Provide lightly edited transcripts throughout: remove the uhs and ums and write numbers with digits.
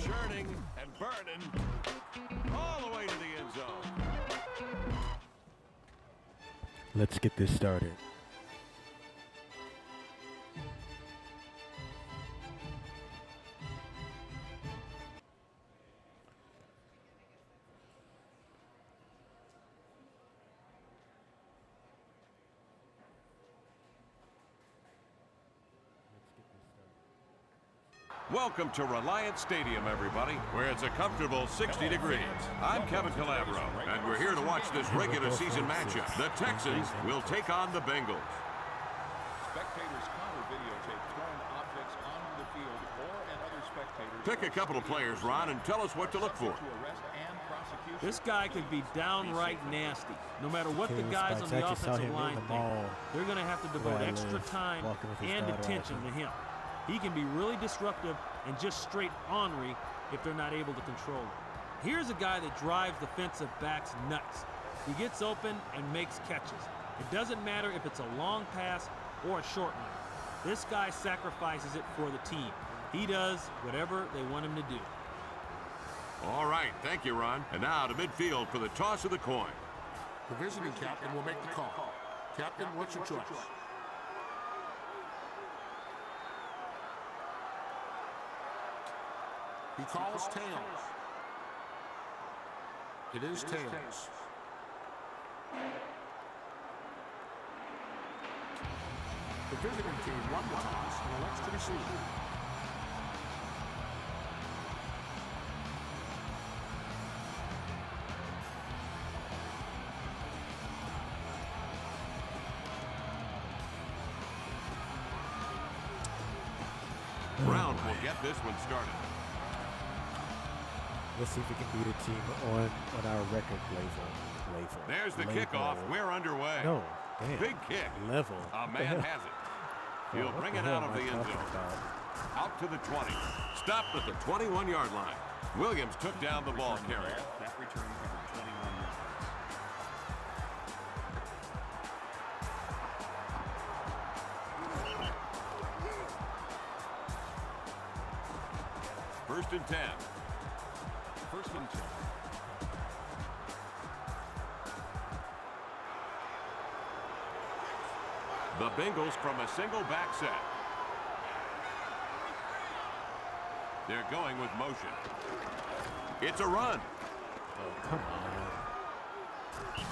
churning and burning all the way to the end zone. Let's get this started. Welcome to Reliant Stadium, everybody, where it's a comfortable 60 degrees. I'm Kevin Calabro, and we're here to watch this regular season matchup. The Texans will take on the Bengals. Spectators counter videotape throwing objects onto the field or at other spectators. Pick a couple of players, Ron, and tell us what to look for. This guy could be downright nasty. No matter what the guys on the offensive line think, they're going to have to devote extra time and attention to him. He can be really disruptive and just straight ornery if they're not able to control him. Here's a guy that drives defensive backs nuts. He gets open and makes catches. It doesn't matter if it's a long pass or a short one. This guy sacrifices it for the team. He does whatever they want him to do. All right, thank you, Ron. And now to midfield for the toss of the coin. The visiting captain will make the call. Captain, what's your choice? He calls tails. It is tails. The visiting team won the toss and elects to receive. Brown will get this one started. Let's see if we can beat a team on our record level. There's the kickoff. We're underway. No, damn. Big kick. Level. A man has it. He'll bring it out of the end zone. Out to the 20. Stopped at the 21-yard line. Williams took down the ball carrier. That return covered 21 yards. First and 10. First and 10. The Bengals from a single back set. They're going with motion. It's a run. Oh, come on.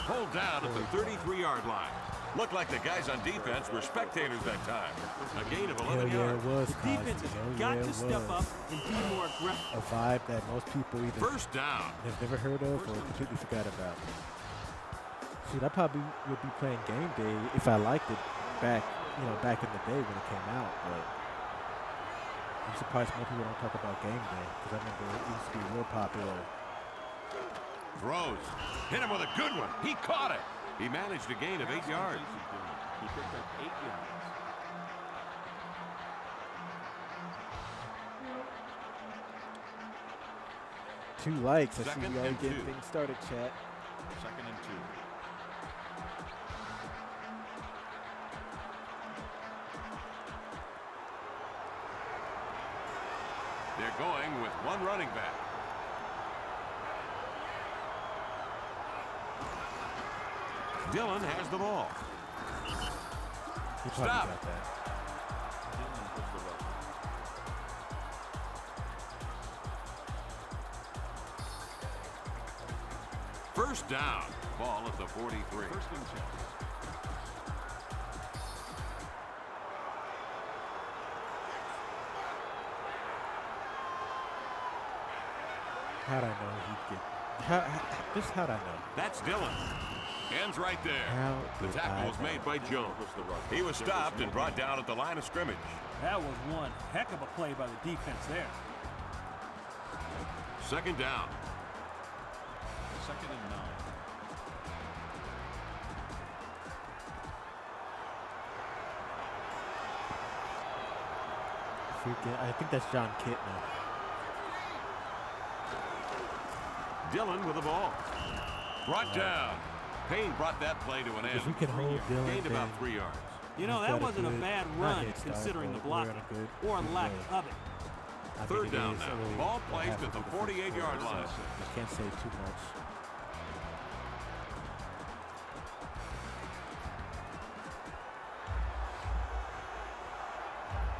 Pulled down at the 33-yard line. Looked like the guys on defense were spectators that time. A gain of 11 Hell yeah, yards. it was. The defense has got to step up and be more aggressive. A vibe that most people either First down. have never heard of or completely forgot about. Shoot, I probably would be playing Game Day if I liked it back in the day when it came out. But I'm surprised more people don't talk about Game Day because I remember it used to be real popular. Throws. Hit him with a good one. He caught it. He managed a gain of 8 yards. He picked up 8 yards. Two likes. I see Second we already and getting 2. things started, chat. Second and 2. They're going with one running back. Dillon has the ball. He probably Stop. got that. First down. Ball at the 43. First and 10. How'd I know he'd get? How'd I know? That's Dillon. Ends right there. How The did tackle I was know? made by Jones. He was stopped and brought down at the line of scrimmage. That was one heck of a play by the defense there. Second down. Second and 9. I think that's John Kitna. Dillon with the ball. Brought down. Payne brought that play to an end. If we can hold Dillon, Gained about then 3 yards. You know, He's that got a wasn't a good- bad not run head start, considering the but we're in blocking a good or lack way. of it. I Third mean, down now. really, Ball they'll placed have to at the do first 48-yard quarter, line. so I can't say too much.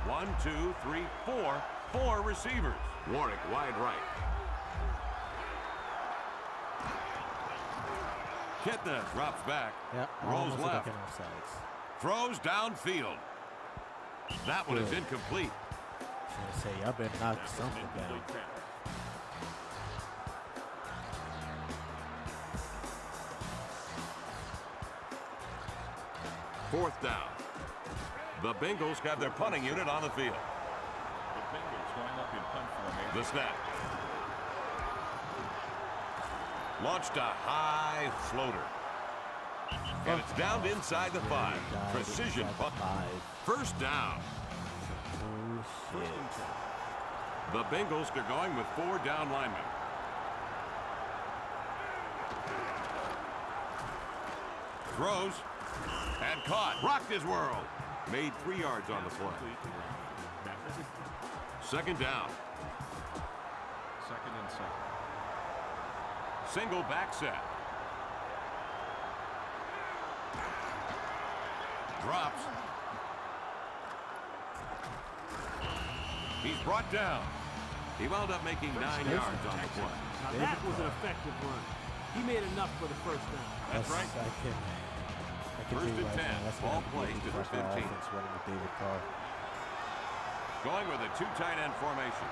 One, two, three, four. 4 receivers. Warwick wide right. Kitna drops back. Yep, Rolls almost left. looking offsides. Throws downfield. That one is Good. incomplete. I was gonna say, y'all better knock something down. Fourth down. The Bengals have their punting unit on the field. The Bengals going up in punt formation. The snap. Launched a high floater. And it's down inside the 5. Precision punt. First down. Oh, shit. The Bengals are going with 4 down linemen. Throws. And caught. Rocked his world. Made 3 yards on the play. Second down. Second and 7. Single back set. Drops. He's brought down. He wound up making 9 yards on the play. Now that was an effective run. He made enough for the first down. That's right. I can First do and right 10. now. That's Ball what I placed can at do the for our 15. offense running with David Carr. Going with a 2 tight end formation.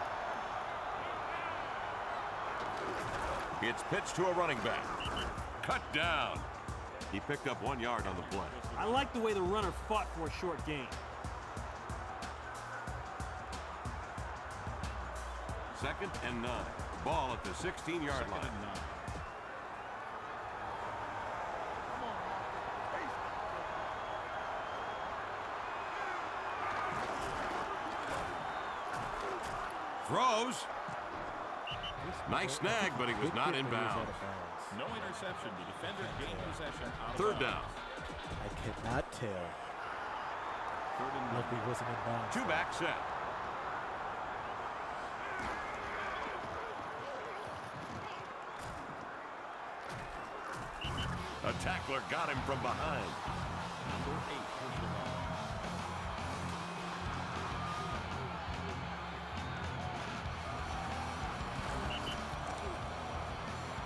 It's pitched to a running back. Cut down. He picked up 1 yard on the play. I like the way the runner fought for a short gain. Second and 9. Ball at the 16-yard line. Throws. Nice snag, but he was not in bounds. No interception. The defender gained possession out of Third bounds. down. I cannot tell. Third and Look, he wasn't in bounds. 2 back set. A tackler got him from behind. Number 8 is the line.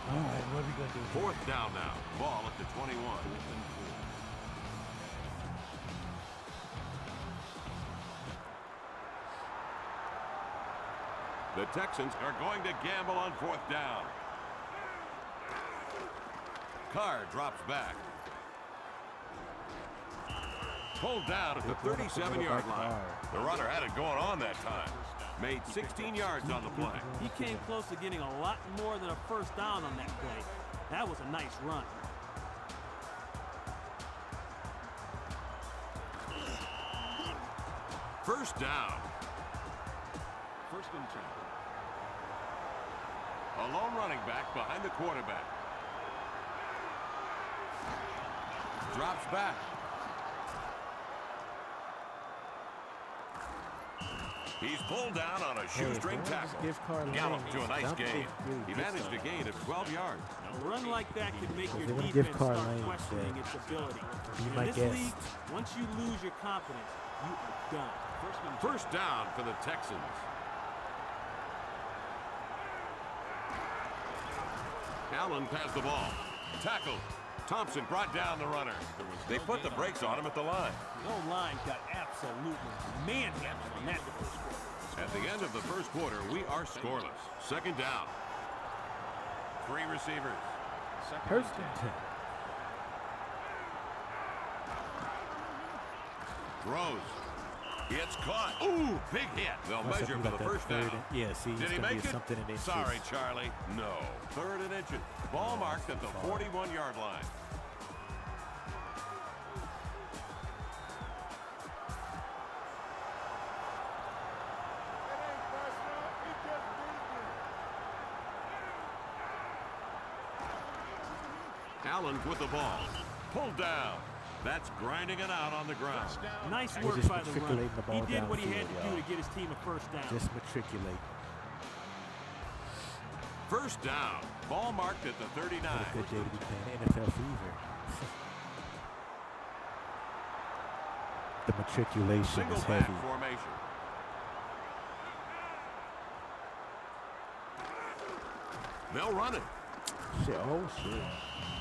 All right, what are we going to do? Fourth down now. Ball at the 21. The Texans are going to gamble on 4th down. Carr drops back. Pulled down at the 37-yard line. The runner had it going on that time. Made 16 yards on the play. He came close to getting a lot more than a first down on that play. That was a nice run. First down. First and 10. A lone running back behind the quarterback. Drops back. He's pulled down on a shoestring tackle. Galloped to a nice gain. He managed a gain of 12 yards. A run like that could make your They wanna defense give Carr start lanes, questioning Jay. its ability. Be In my this guest. league, once you lose your confidence, you are done. First down for the Texans. Allen has the ball. Tackled. Thompson brought down the runner. They put the brakes on him at the line. No line got absolutely manhandled in that first quarter. At the end of the first quarter, we are scoreless. Second down. 3 receivers. First and 10. Throws. It's caught. Ooh, big hit. They'll Must have measure been for like the that first third down. and- yeah, see, Did it's he gonna be make it? something in inches. Sorry, Charlie. No. 3rd and inches. Ball marked at the 41-yard line. Allen with the ball. Pulled down. That's grinding it out on the ground. Nice We're work just by the run. matriculating the ball He did what he had downfield, to do y'all. to get his team a first down. Just matriculate. First down. Ball marked at the 39. What a good day to be playing NFL Fever. The matriculation Single is back heavy. formation. They'll run it. Shit, oh shit.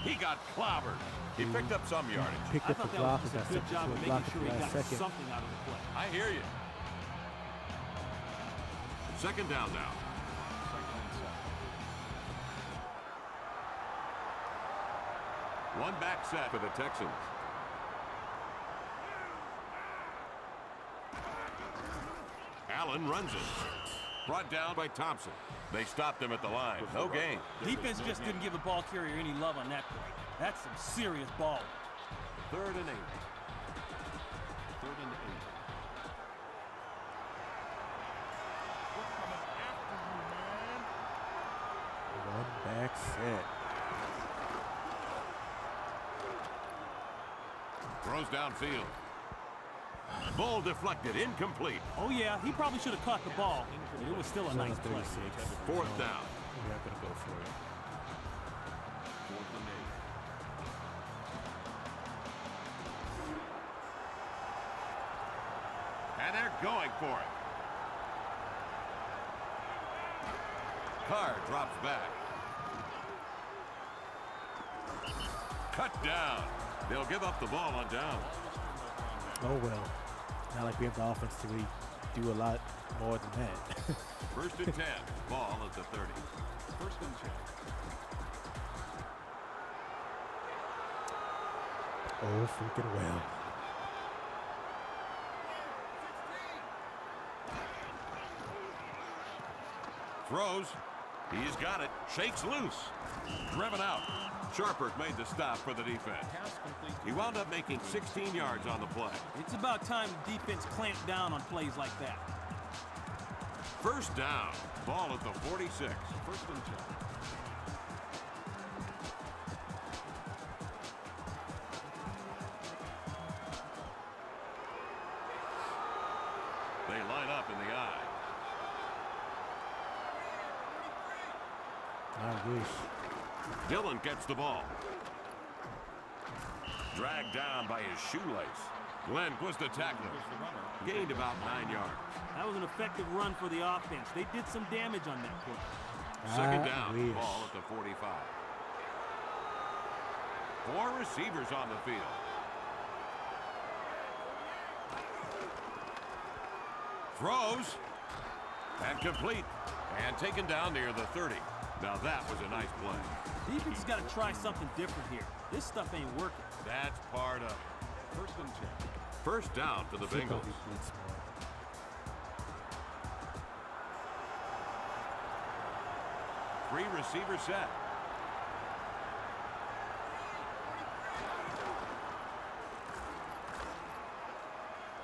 He got clobbered. He picked up some yardage. Picked I up the thought that block was and just a got good sent job to of a making block at sure the he last got second. something out of the play. I hear you. Second down now. One back set for the Texans. Allen runs it. Brought down by Thompson. They stopped him at the line. No gain. Defense just didn't give the ball carrier any love on that play. That's some serious ball. 3rd and 8. 3rd and 8. One back set. Throws downfield. Bull deflected. Incomplete. Oh, yeah, he probably should have caught the ball, but it was still a Zone nice play. 36. 4th down. We're not going to go for it. 4th and 8. And they're going for it. Carr drops back. Cut down. They'll give up the ball on down. Oh well. Not like we have the offense to really do a lot more than that. 1st and 10. Ball at the 30. 1st and 10. Oh, freaking well. Throws. He's got it. Shakes loose. Driven out. Sharper made the stop for the defense. Pass complete. He wound up making 16 yards on the play. It's about time the defense clamped down on plays like that. 1st down. Ball at the 46. 1st and 10. They line up in the eye. I wish. Dillon gets the ball. Dragged down by his shoelace. Glenn was the tackler. Gained about 9 yards. That was an effective run for the offense. They did some damage on that play. Second I down. wish. Ball at the 45. 4 receivers on the field. Throws. And complete. And taken down near the 30. Now that was a nice play. Defense has got to try something different here. This stuff ain't working. That's part of it. 1st and 10. First down for the Should Bengals. probably blitz more. Three receiver set.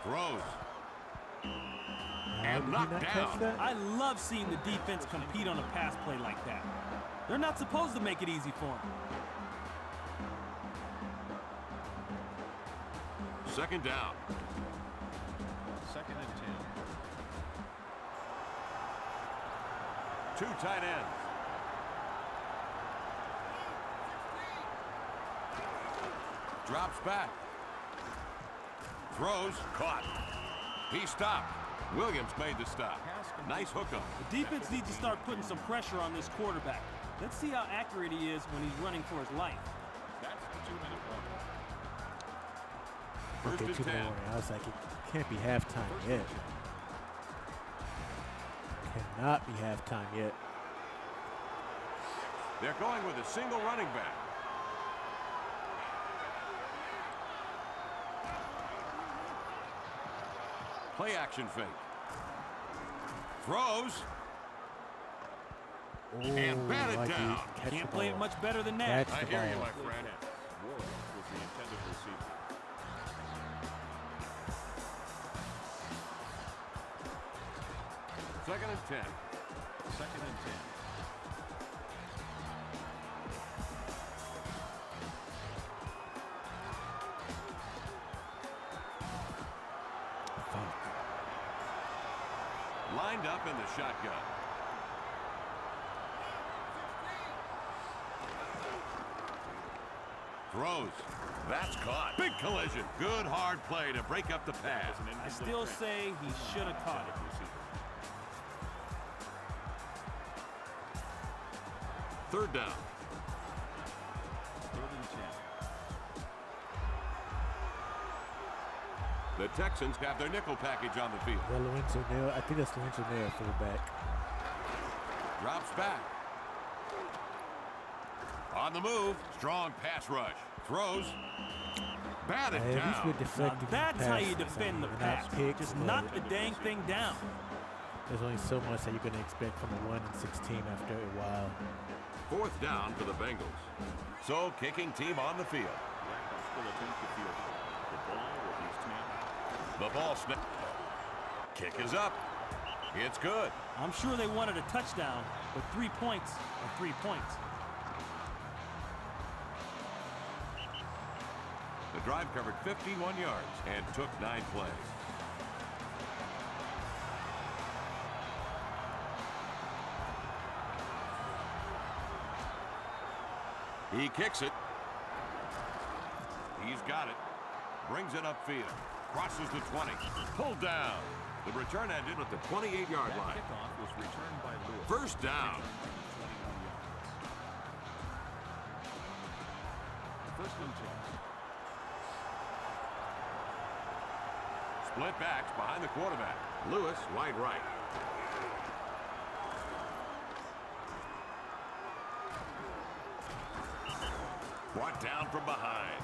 Throws. And Did he knocked not catch down. that? I love seeing the defense compete on a pass play like that. They're not supposed to make it easy for them. Second down. 2nd and 10. 2 tight ends. Drops back. Throws. Caught. He stopped. Williams made the stop. Nice hookup. The defense needs to start putting some pressure on this quarterback. Let's see how accurate he is when he's running for his life. That's the 2-minute warning. First Okay, and 2 10. more. I was like, it can't be halftime yet. Cannot be halftime yet. They're going with a single running back. Play action fake. Throws. And batted like down. Catch Can't the play it ball. much better than that. Catch I the hear you, ball. my friend. Warren was the intended receiver. Second and 10. 2nd and 10. lined up in the shotgun. Throws. That's caught. Big collision. Good hard play to break up the pass. I still say he should have caught it. Third down. 3rd and 10. The Texans have their nickel package on the field. Lorenzo Neal. I think that's Lorenzo Neal, fullback. Drops back. On the move. Strong pass rush. Throws. Batted At least we're down. deflecting That's how you passes. defend the We're pass. not picked, Just but knock the dang thing down. There's only so much that you're going to expect from a 1-16 after a while. 4th down for the Bengals. So, kicking team on the field. Bengals will attempt the field goal. The ball will be snapped. The ball snap. Kick is up. It's good. I'm sure they wanted a touchdown, but 3 points are 3 points. The drive covered 51 yards and took 9 plays. He kicks it. He's got it. Brings it upfield. Crosses the 20. Pulled down. The return ended at the 28-yard That line. kickoff was returned by Lewis. First down. 1st and 10. Split backs behind the quarterback. Lewis wide right. Brought down from behind.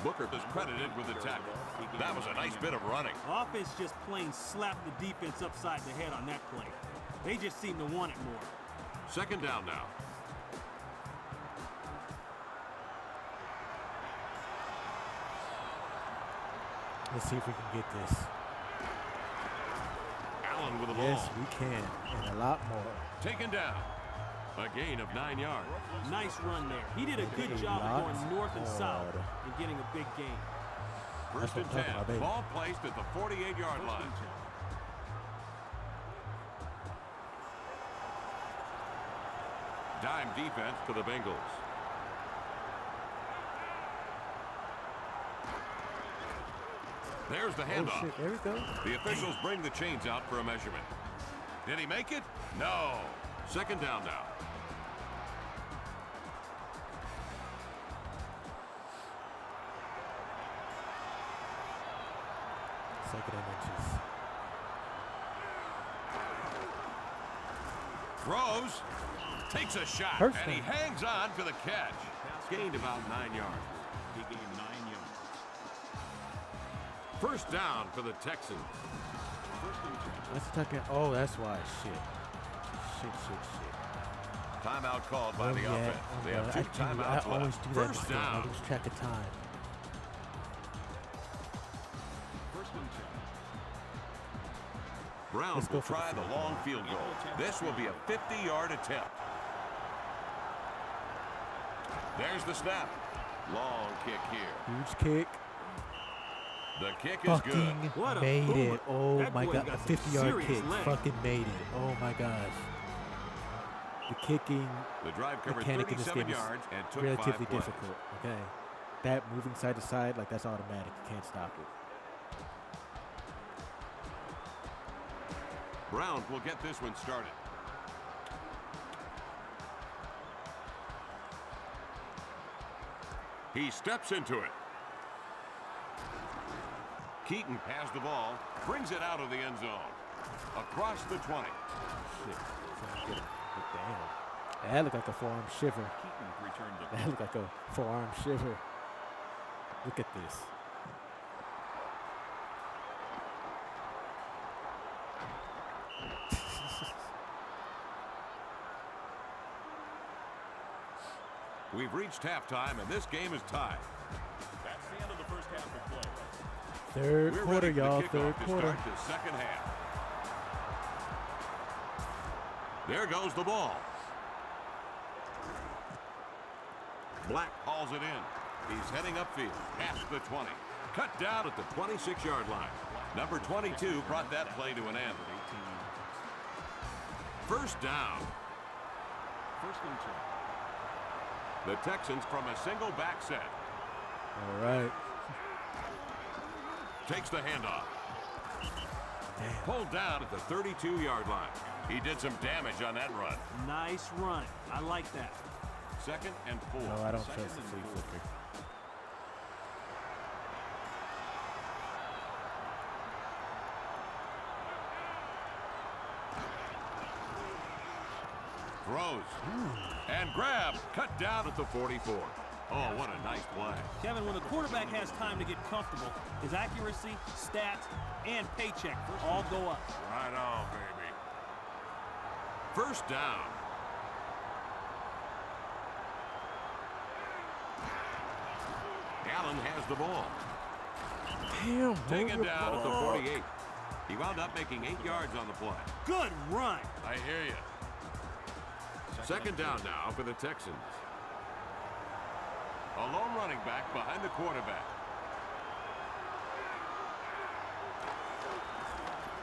Booker is credited with the tackle. That was a nice bit of running. Offense just plain slapped the defense upside the head on that play. They just seem to want it more. 2nd down now. Let's see if we can get this. Allen with the ball. Yes, we can, and a lot more. Taken down. A gain of 9 yards. Nice run there. He did a good A job of lot going north and south more. and getting a big gain. First That's and what I'm talking 10. about, baby. Ball placed at the 48-yard line. Dime defense to the Bengals. There's the Oh, handoff. shit, there we go. The officials bring the chains out for a measurement. Did he make it? No. 2nd down now. Second and inches. Throws. Takes a shot. First And he down. hangs on to the catch. Gained about 9 yards. He gained 9 yards. First down for the Texans. 1st and 10. That's the type of, oh, that's why. Shit. Shit. Timeout called by Oh, the yeah. offense. They have 2 I timeouts always left. do that. First mistake. I down. lose track of time. 1st and 10. Brown Let's go will for the try the field long goal. field goal. This will be a 50-yard attempt. There's the snap. Long kick here. Huge kick. The kick is good. Fucking What a made boomer. it. Oh That my boy god. got A some 50-yard serious kick. leg. Fucking made it. Oh my gosh. The kicking The drive covered mechanic in this 37 game is yards and took 5 relatively plays. difficult. Okay. That moving side to side, like that's automatic. You can't stop it. Brown will get this one started. He steps into it. Keaton has the ball, brings it out of the end zone. Across the 20. Shit. Someone get him. Damn. That looked like a forearm shiver. Keaton returned the That looked like a forearm shiver. Look at this. We've reached halftime, and this game is tied. That's the end of the first half of play. Third We're quarter, ready for the y'all. kickoff Third to quarter. start the second half. There goes the ball. Black hauls it in. He's heading upfield, past the 20. Cut down at the 26-yard line. Number 22 brought that play to an end. First down. First and 10. The Texans from a single back set. All right. Takes the handoff. Damn. Pulled down at the 32-yard line. He did some damage on that run. Nice run. I like that. 2nd and 4. No, I don't Second trust the and flea 4. flicker. Throws. And grab. Cut down at the 44. Oh, what a nice play. Kevin, when the quarterback has time to get comfortable, his accuracy, stats, and paycheck all go up. Right on, baby. First down. Allen has the ball. Damn, Taken move down your at the ball. 48. He wound up making 8 yards on the play. Good run. I hear you. Second down now for the Texans. A lone running back behind the quarterback.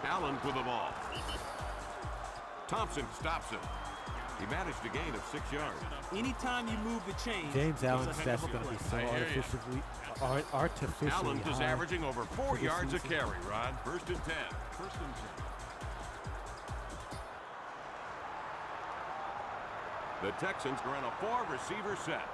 Allen with the ball. Thompson stops him. He managed a gain of 6 yards. Anytime you move the chains, James it's Allen's a heck stats of are a going to be play. so I hear ya. artificially Allen is high. averaging over 4 for this yards a season. carry, Ron. First and 10. First and 10. The Texans are in a 4-receiver set.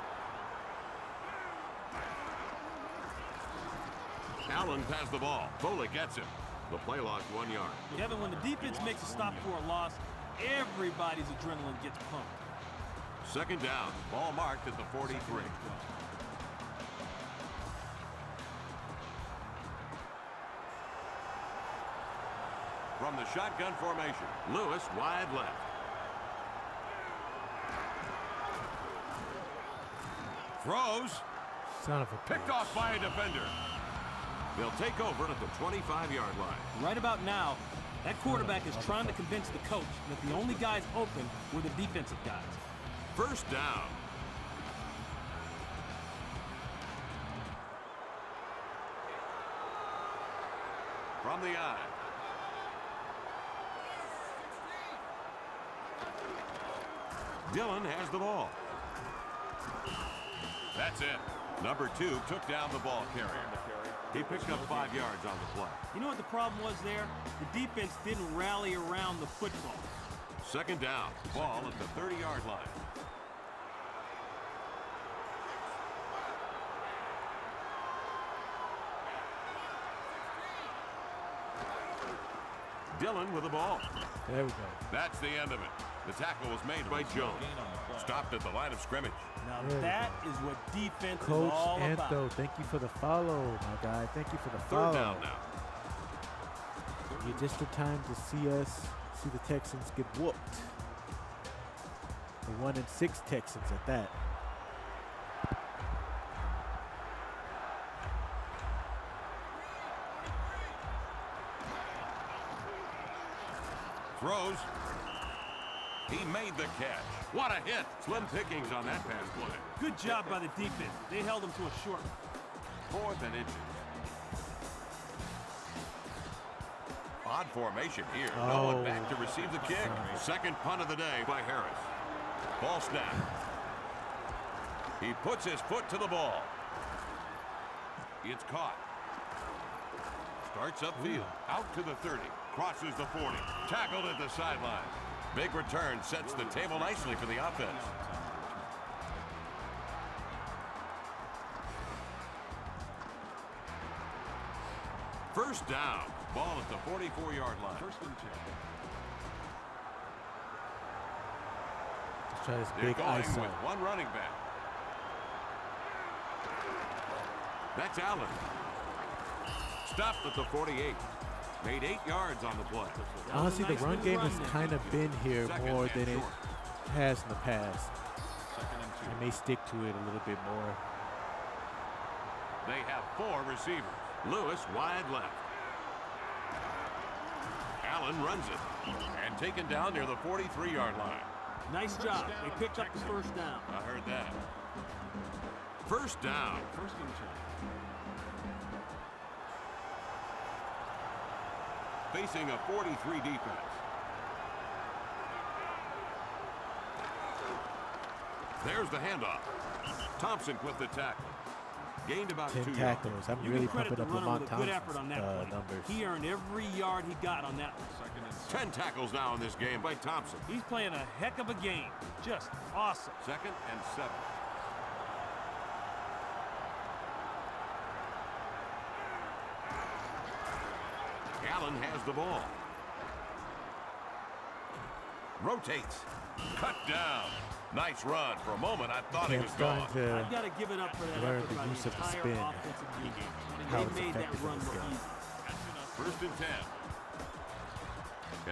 Allen has the ball. Foley gets him. The play lost 1 yard. Kevin, when the defense makes a stop for a loss, everybody's adrenaline gets pumped. Second down. Ball marked at the 43. From the shotgun formation, Lewis wide left. Throws. Son of a Picked bitch. off by a defender. They'll take over at the 25-yard line. Right about now, that quarterback is trying to convince the coach that the only guys open were the defensive guys. First down. From the eye. Dillon has the ball. That's it. Number 2 took down the ball carrier. He picked up 5 yards on the play. You know what the problem was there? The defense didn't rally around the football. Second down. Ball at the 30-yard line. Dillon with the ball. There we go. That's the end of it. The tackle was made by Jones. Stopped at the line of scrimmage. Now There we that is what defense Coach is all about. Anto, thank you for the follow, my guy. Thank you for the Third follow. down now. You're just in time to see the Texans get whooped. The 1-6 Texans at that. Throws. He made the catch. What a hit. Slim pickings on that pass play. Good job by the defense. They held him to a short one. 4th and inches. Odd formation here. No one back to receive the kick. Second punt of the day by Harris. Ball snap. He puts his foot to the ball. It's caught. Starts upfield. Out to the 30. Crosses the 40. Tackled at the sideline. Big return sets the table nicely for the offense. First down. Ball at the 44-yard line. First and 10. Let's try this They're big going ISO. with one running back. That's Allen. Stopped at the 48. Made 8 yards on the play. Honestly, the Nice run little game run has there. kind of been here Second more and than it short. has in the past. Second and 2. And they stick to it a little bit more. They have 4 receivers. Lewis wide left. Allen runs it. And taken down near the 43-yard line. Nice job. They picked up the first down. I heard that. First down. First and 10. Facing a 43 defense. There's the handoff. Thompson with the tackle. Gained about 10 2 yards. tackles. I'm You really can credit pumping the up runner Lamont with a good effort on that Thompson's play. numbers. He earned every yard he got on that one. 10 tackles now in this game by Thompson. He's playing a heck of a game. Just awesome. 2nd and 7. Allen has the ball. Rotates. Cut down. Nice run. For a moment, I thought he was gone. I've got to give it up for that learn effort the by the use of the entire spin. offensive unit. How They it's made that effective in run this look game. easy. 1st and 10.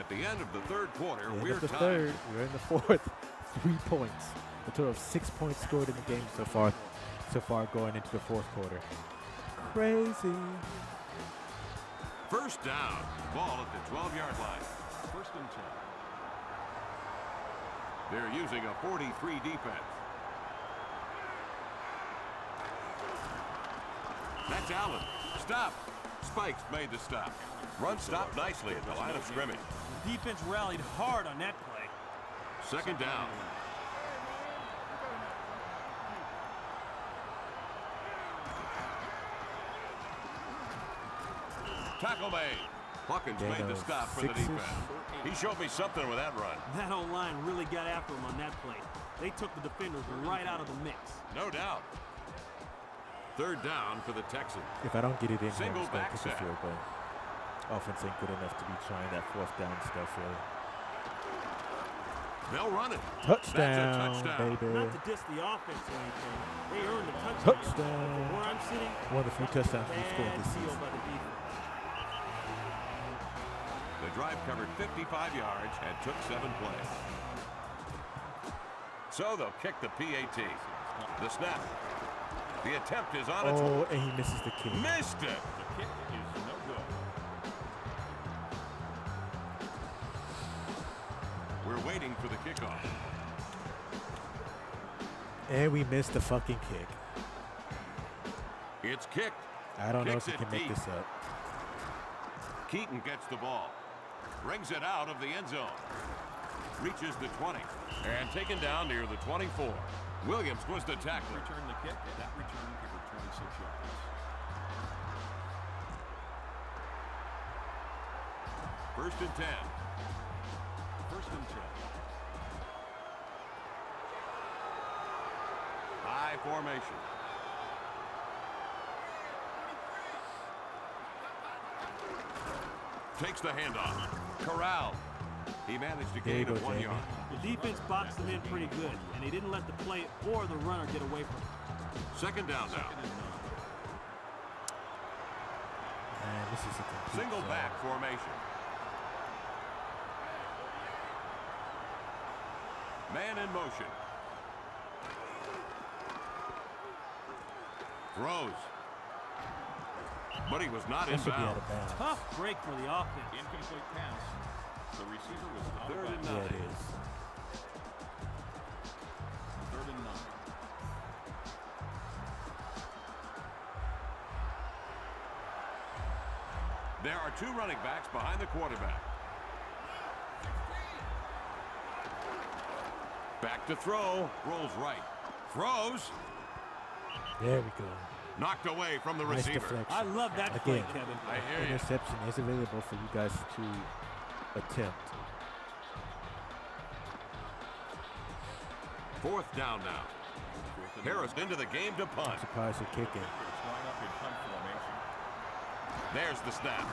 At the end of the 3rd quarter, End we're of the tied. 3rd. We're in the 4th. 3 points. A total of 6 points scored in the game so far. Going into the 4th quarter. Crazy. 1st down. Ball at the 12-yard line. 1st and 10. They're using a 43 defense. That's Allen. Stop. Spikes made the stop. Run stopped nicely at the line of scrimmage. The defense rallied hard on that play. 2nd down. Tackle made. Hawkins Gain made the of stop for the 6-ish. defense. He showed me something with that run. That whole line really got after him on that play. They took the defenders right out of the mix. No doubt. 3rd down for the Texans. If I don't get it in here, Single I'm just going back to kick sack. the field goal. Offense ain't good enough to be trying that 4th down stuff, really. They'll run it. Touchdown, That's a touchdown. baby. Not to diss the offense or anything. They earned the touchdown. Touchdown. From where I'm sitting, One of the few touchdowns we scored bad this deal season. by the defense. The drive covered 55 yards and took 7 plays. So they'll kick the PAT. The snap. The attempt is on its way. Oh, and he misses the kick. Missed it. The kick is no good. We're waiting for the kickoff. And we missed the fucking kick. It's kicked. I don't know if Kicks he it can make deep. this up. Keaton gets the ball. Brings it out of the end zone. Reaches the 20. And taken down near the 24. Williams was the tackler. Return the kick. That return covered 26 yards. 1st and 10. 1st and 10. High formation. Takes the handoff. Corral. He managed to There you gain go, it 1 Jamie. yard. The defense boxed them in pretty good, and they didn't let the play or the runner get away from them. 2nd down now. Man, this is a complete Single zone. back formation. Man in motion. Throws. But he was not That should be out inbound. of bounds. Tough break for the offense. Incomplete pass. The receiver was out of 3rd and bounds. Yeah, 9. it is. 3rd and 9. There are 2 running backs behind the quarterback. Back to throw. Rolls right. Throws. There we go. Knocked away from the Nice receiver. deflection. I love that play, Again. Kevin. I hear you. Interception is available for you guys to attempt. 4th down now. Harris into the game to punt. I'm surprised you're kicking. It's line up in punt formation. There's the snap.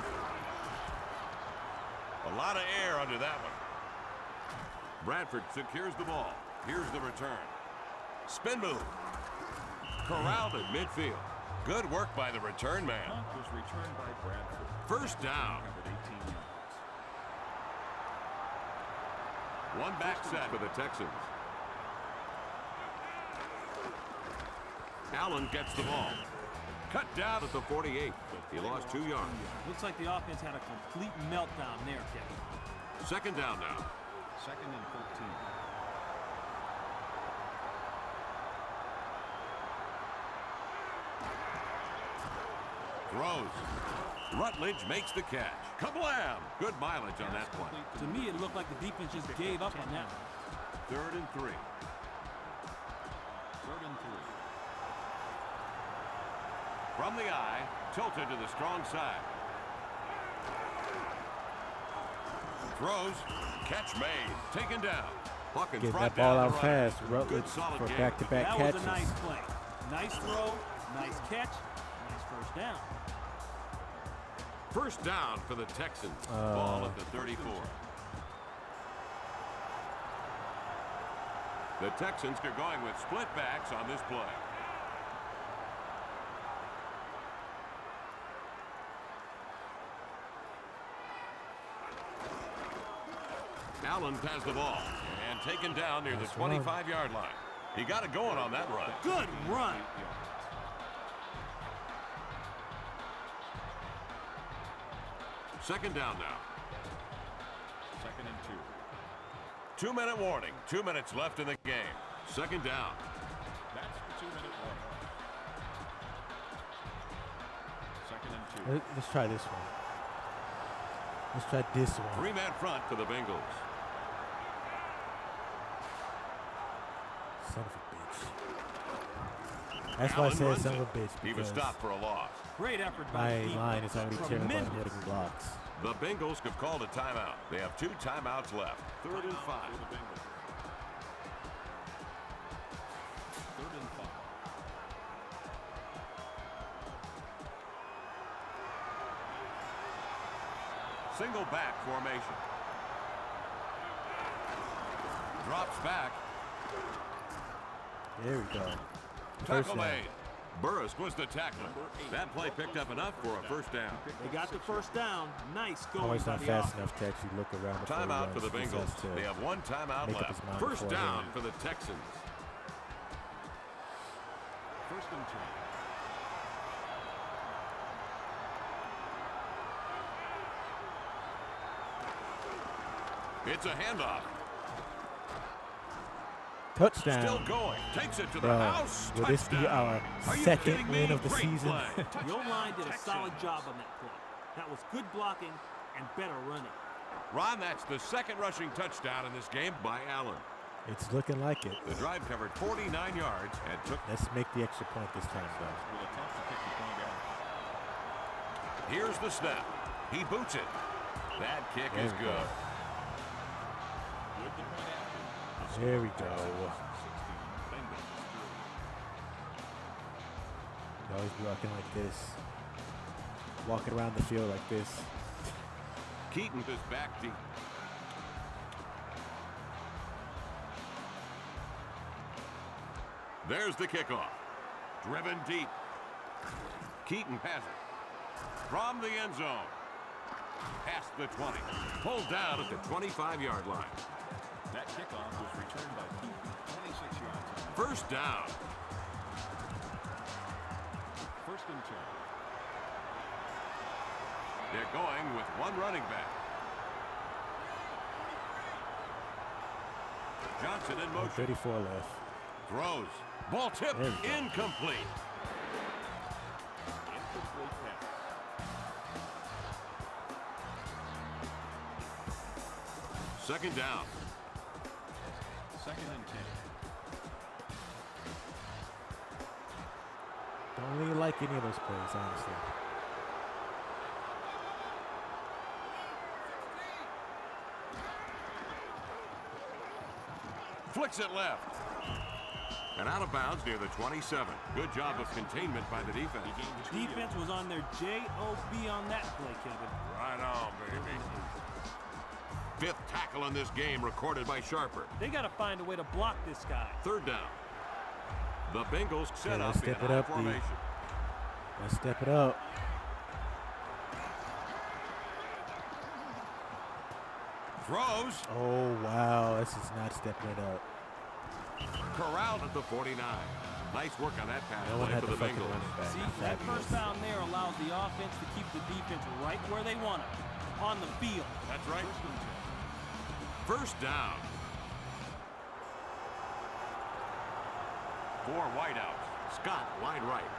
A lot of air under that one. Bradford secures the ball. Here's the return. Spin move. Corralled at midfield. Good work by the return man. Punt was returned by Bradford. 1st down. Covered 18 yards. 1 back set for the Texans. Allen gets the ball. Cut down at the 48. He lost 2 yards. Looks like the offense had a complete meltdown there, Kevin. 2nd down now. 2nd and 13. Throws. Rutledge makes the catch. Kablam! Good mileage on that play. To me, it looked like the defense just gave up on that one. 3rd and 3. 3rd and 3. From the eye, tilted to the strong side. Throws. Catch made. Taken down. Buck in Getting front that ball down out the fast. right. Rutledge Good, solid for game. back-to-back That catches. was a nice play. Nice throw, nice catch, nice first down. First down for the Texans. Ball at the 34. The Texans are going with split backs on this play. Allen has the ball and taken down near the 25-yard line. He got it going on that run. Good run. Second down now. 2nd and 2. 2-minute warning. 2 minutes left in the game. Second down. That's the 2-minute warning. 2nd and 2. Let's try this one. Let's try this one. 3-man front for the Bengals. Son of a bitch. That's why I said son of a bitch. He was Because stopped for a loss. Great effort by the my defense. line is already terrible at Tremendous. hitting blocks. The Bengals have called a timeout. They have 2 timeouts left. 3rd and 5. For the Bengals. 3rd and 5. Single back formation. Drops back. There we go. First Tackle down. made. Burris was the tackler. That play picked up enough for a first down. They got the first down. Nice going Always by not the fast offense. enough to actually look around before he Timeout for runs. the He Bengals. has to They have 1 timeout make up left. his mind First down beforehand. for the Texans. 1st and 10. It's a handoff. Touchdown. Still going. Takes it to the Bro, house. will this be Touchdown. our Are you second kidding win me? of the Great season? play. The O-line did a solid job on that play. That was good blocking and better running. Ron, that's the second rushing touchdown in this game by Allen. It's looking like it. The drive covered 49 yards and took. Let's make the extra point this time, though. Will attempt to kick the point out. Here's the snap. He boots it. That kick There is we good. go. With the point after. There we go. 16. Bengals 3. You always be walking like this. Walking around the field like this. Keaton is back deep. There's the kickoff. Driven deep. Keaton has it. From the end zone. Past the 20. Pulled down at the 25-yard line. That kickoff was returned by Keaton. 26 yards out. First down. 1st and 10. They're going with 1 running back. Johnson in motion. 34 left. Throws. Ball tipped. There we go. Incomplete. Incomplete pass. Second down. 2nd and 10. Don't really like any of those plays, honestly. Flicks it left. And out of bounds near the 27. Good job of containment by the defense. Defense was on their J.O.B. on that play, Kevin. Right on, baby. 5th tackle in this game recorded by Sharper. They got to find a way to block this guy. Third down. The Bengals set Yeah, up let's in step it high up, D. formation. Let's step it up. Throws. Oh, wow. This is not stepping it up. Corralled at the 49. Nice work on that pass No one play had for the the fucking Bengals. running back. See, that Fabulous. first down there allows the offense to keep the defense right where they want it, on the field. That's right. First down. 4 wideouts. Scott wide right.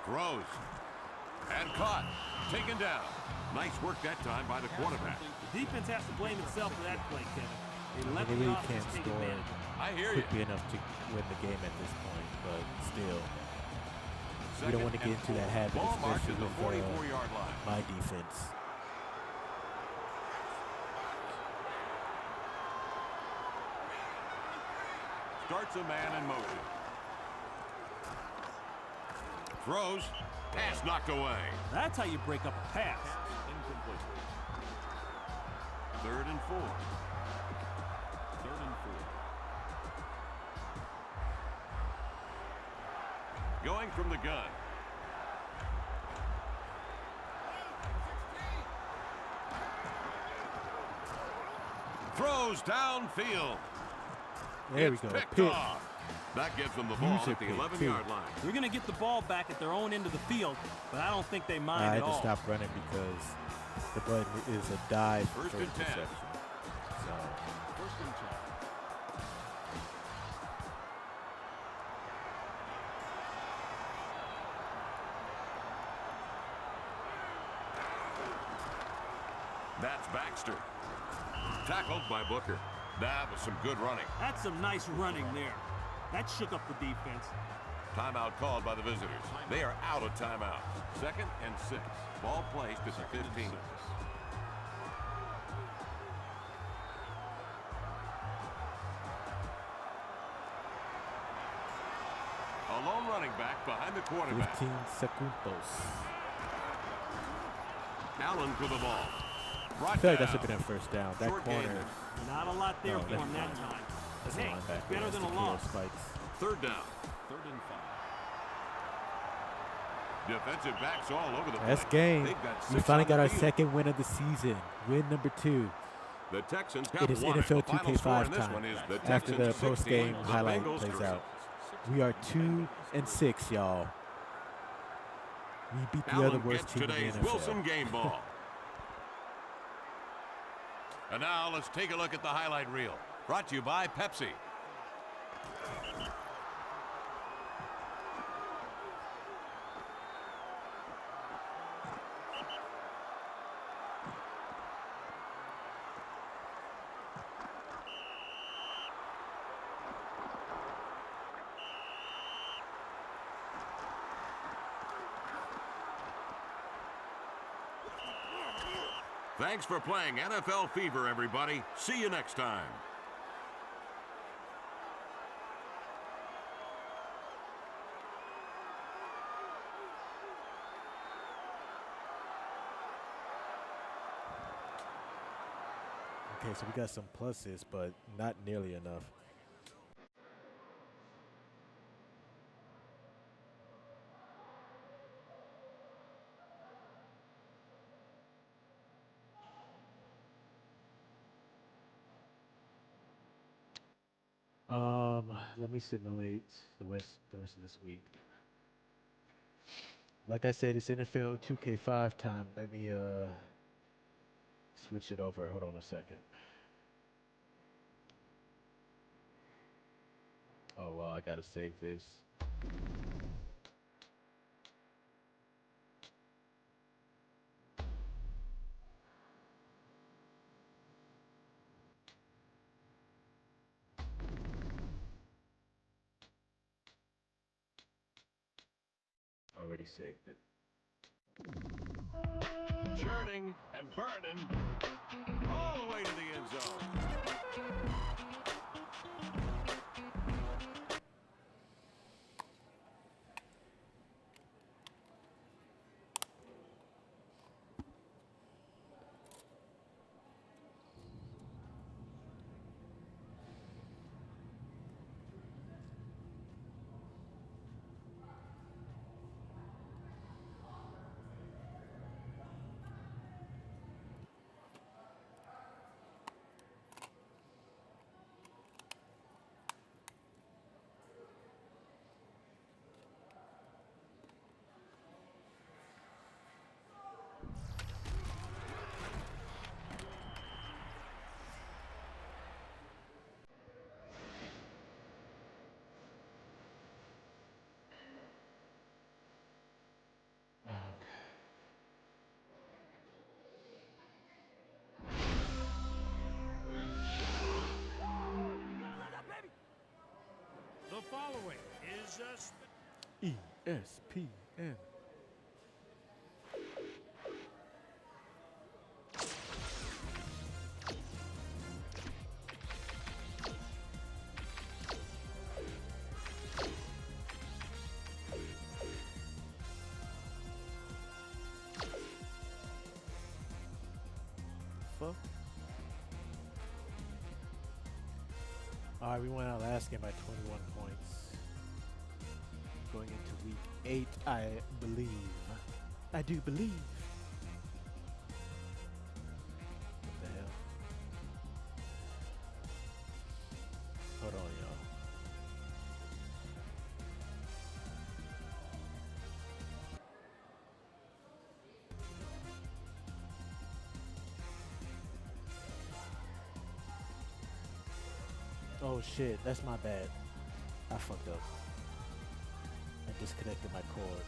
Throws. And caught. Taken down. Nice work that time by the quarterback. The defense has to blame itself for that play, Kevin. They let They the really offense can't take score advantage. I hear you. quickly enough to win the game at this point, but still. We don't want to get into that habit, Ball marked especially at the with 44-yard line. my defense. Starts a man in motion. Throws. Pass knocked away. That's how you break up a pass. Incomplete. 3rd and 4. 3rd and 4. Going from the gun. Throws downfield. There we It's go. picked Pick. off. That gives them the ball Use at the it, pick, 11-yard line. They're going to get the ball back at their own end of the field, but I don't think they mind I at had to all. stop running because the button is a dive for 1st and 10. interception. So, 1st and 10. That's Baxter. Tackled by Booker. That was some good running. That's some nice running there. That shook up the defense. Timeout called by the visitors. They are out of timeout. 2nd and 6. Ball placed at the 15. A lone running back behind the quarterback. 15 segundos. Allen to the ball. I Brought feel like down. that should have been a first down. That Short gain. corner. Not a lot there No, for that's him that fine. time. That's But hey, a linebacker. better That's than a the killer loss. spikes. 3rd down. 3rd and 5. Defensive backs all over the place. That's game. They've got We 6 finally on got the our field. second win of the season. Win number 2. The Texans have It is won NFL The final score 2K5 in this time. one is the After the Texans 16, post-game the highlight Bengals plays 3. out. We are 2 and 6, y'all. We beat the Allen other worst gets team in the today's NFL. Wilson game ball. And now let's take a look at the highlight reel. Brought to you by Pepsi. Thanks for playing NFL Fever, everybody. See you next time. Okay, so we got some pluses, but not nearly enough. Let me simulate the rest of this week. Like I said, it's NFL 2K5 time. Let me switch it over. Hold on a second. Oh well, I gotta save this. Already saved it. Churning and burning all the way to the end zone. ESPN. Fuck. All right, we won our last game by 21 points. Going into week 8, I believe. I do believe. What the hell? Hold on, y'all. Oh shit, that's my bad. I fucked up. I disconnected my cord.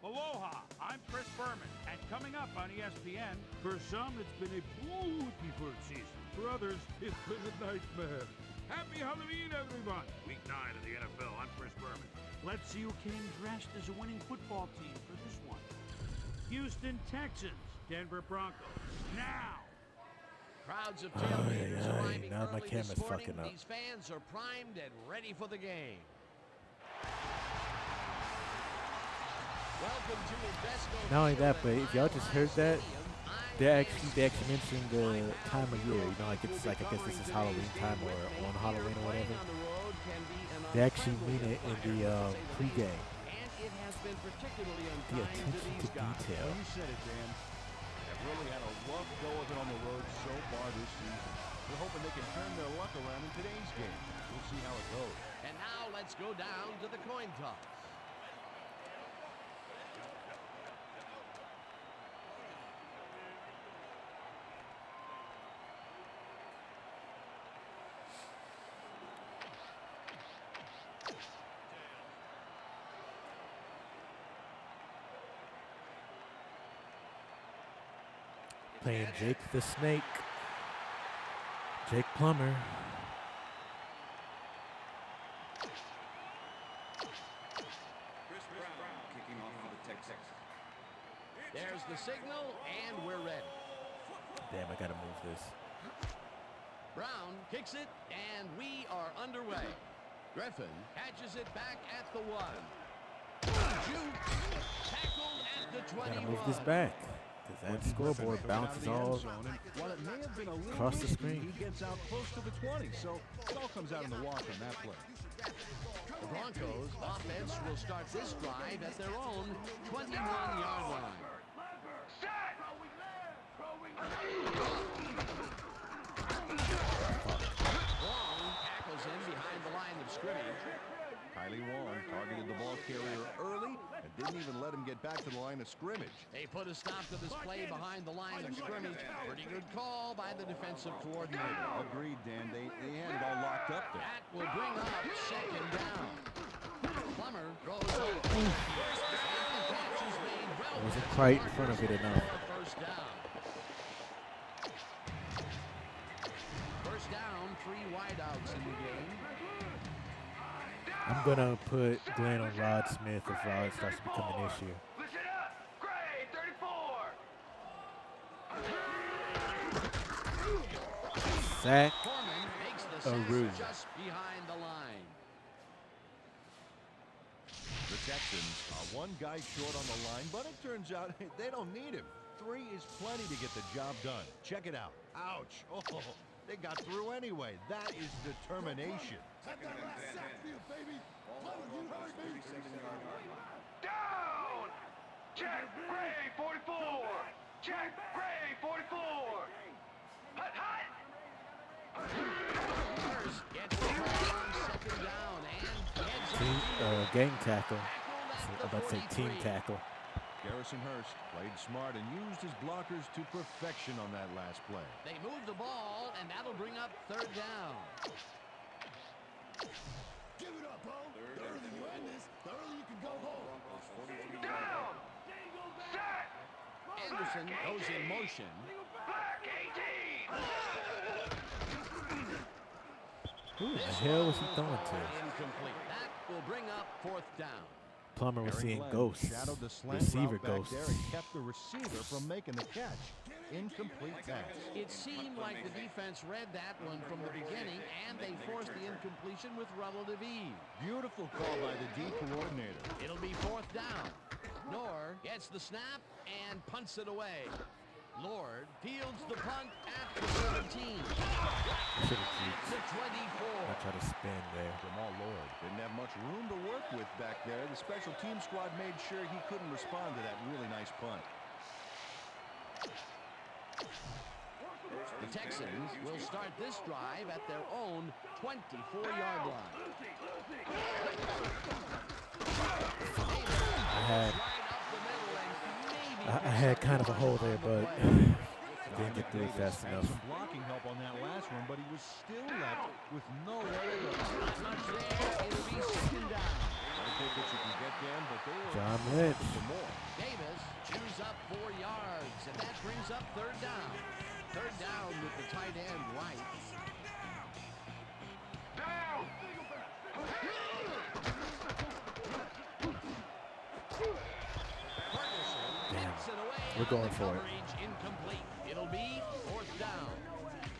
Aloha, I'm Chris Berman, and coming up on ESPN, for some it's been a beautiful season. For others, it's been a nightmare. Happy Halloween, everyone! Week 9 of the NFL, I'm Chris Berman. Let's see who came dressed as a winning football team for this one. Houston Texans, Denver Broncos. Now! Crowds of tailgaters arriving now my early camera's this morning. fucking up. These fans are primed and ready for the game. Welcome to Invesco. Not only that, but if y'all just heard that, they actually mentioned the time of year. You know, like it's like I guess this is Halloween time or on Halloween or whatever. They actually mean it in the pregame. And it has been particularly The unkind to attention these to guys. detail. You said it, Dan. They've really had a rough go of it on the road so far this season. They're hoping they can turn their luck around in today's game. We'll see how it goes. And now let's go down to the coin toss. Playing Jake the Snake. Jake Plummer. There's the signal, and we're ready. Damn, I gotta move this. Brown kicks it, and we are underway. Griffin catches it back at the 1. Juke, tackled at the 21. Gotta move this back. Because that scoreboard bounces all While it may have been a little across the risky, screen. he gets out close to the 20, so it all comes out in the wash on that play. The Broncos offense will start this drive at their own 21-yard line. Long tackles him behind the line of scrimmage. Kylie Wong targeted the ball carrier early and didn't even let him get back to the line of scrimmage. They put a stop to this play behind the line of scrimmage. Pretty good call by the defensive coordinator. Agreed, Dan. They had it all locked up there. That will bring up second down. Plummer throws over. Catch is made well. wasn't quite in front of it enough. First down. First down, 3 wideouts in the game. I'm gonna put Glenn on Rod Smith if Rod starts to become an issue. Listen up! Grade 34! Sack. Foreman makes the Aru. sack just behind the line. The Texans are one guy short on the line, but it turns out they don't need him. 3 is plenty to get the job done. Check it out. Ouch. Oh, they got through anyway. That is determination. Down! Check Gray 44! Check Gray 44! Hut, hut! First gets the ball on second down and heads Gang tackle. I'm about to say team tackle. Garrison Hurst played smart and used his blockers to perfection on that last play. They move the ball, and that'll bring up third down. Give it up, Bo. The earlier you end this, the earlier you can go home. Down. Set. Anderson goes in motion. Black 18. Who the hell was he throwing to? Incomplete. That will bring up 4th down. Plummer was seeing Glenn ghosts. shadowed the slant Receiver route back ghosts. there and kept the receiver from making the catch. Incomplete pass. It seemed like the defense read that one from the beginning, and they forced the incompletion with relative ease. Beautiful call by the D coordinator. It'll be 4th down. Nor gets the snap and punts it away. Lord fields the punt at the 17. Should have The 24. I try to spin there. Jamal Lord didn't have much room to work with back there. The special team squad made sure he couldn't respond to that really nice punt. The Texans will start this drive at their own 24-yard line. I had kind of a hole there, but didn't get through it fast Had enough. some blocking help on that last one, but he was still left with no way to Touch there. It'll be 2nd down. Gotta take what you can get, Dan, but they were John Lynch. for more. Davis chews up 4 yards, and that brings up 3rd down. 3rd down with the tight end right. Down. We're going for it. Incomplete. It'll be 4th down.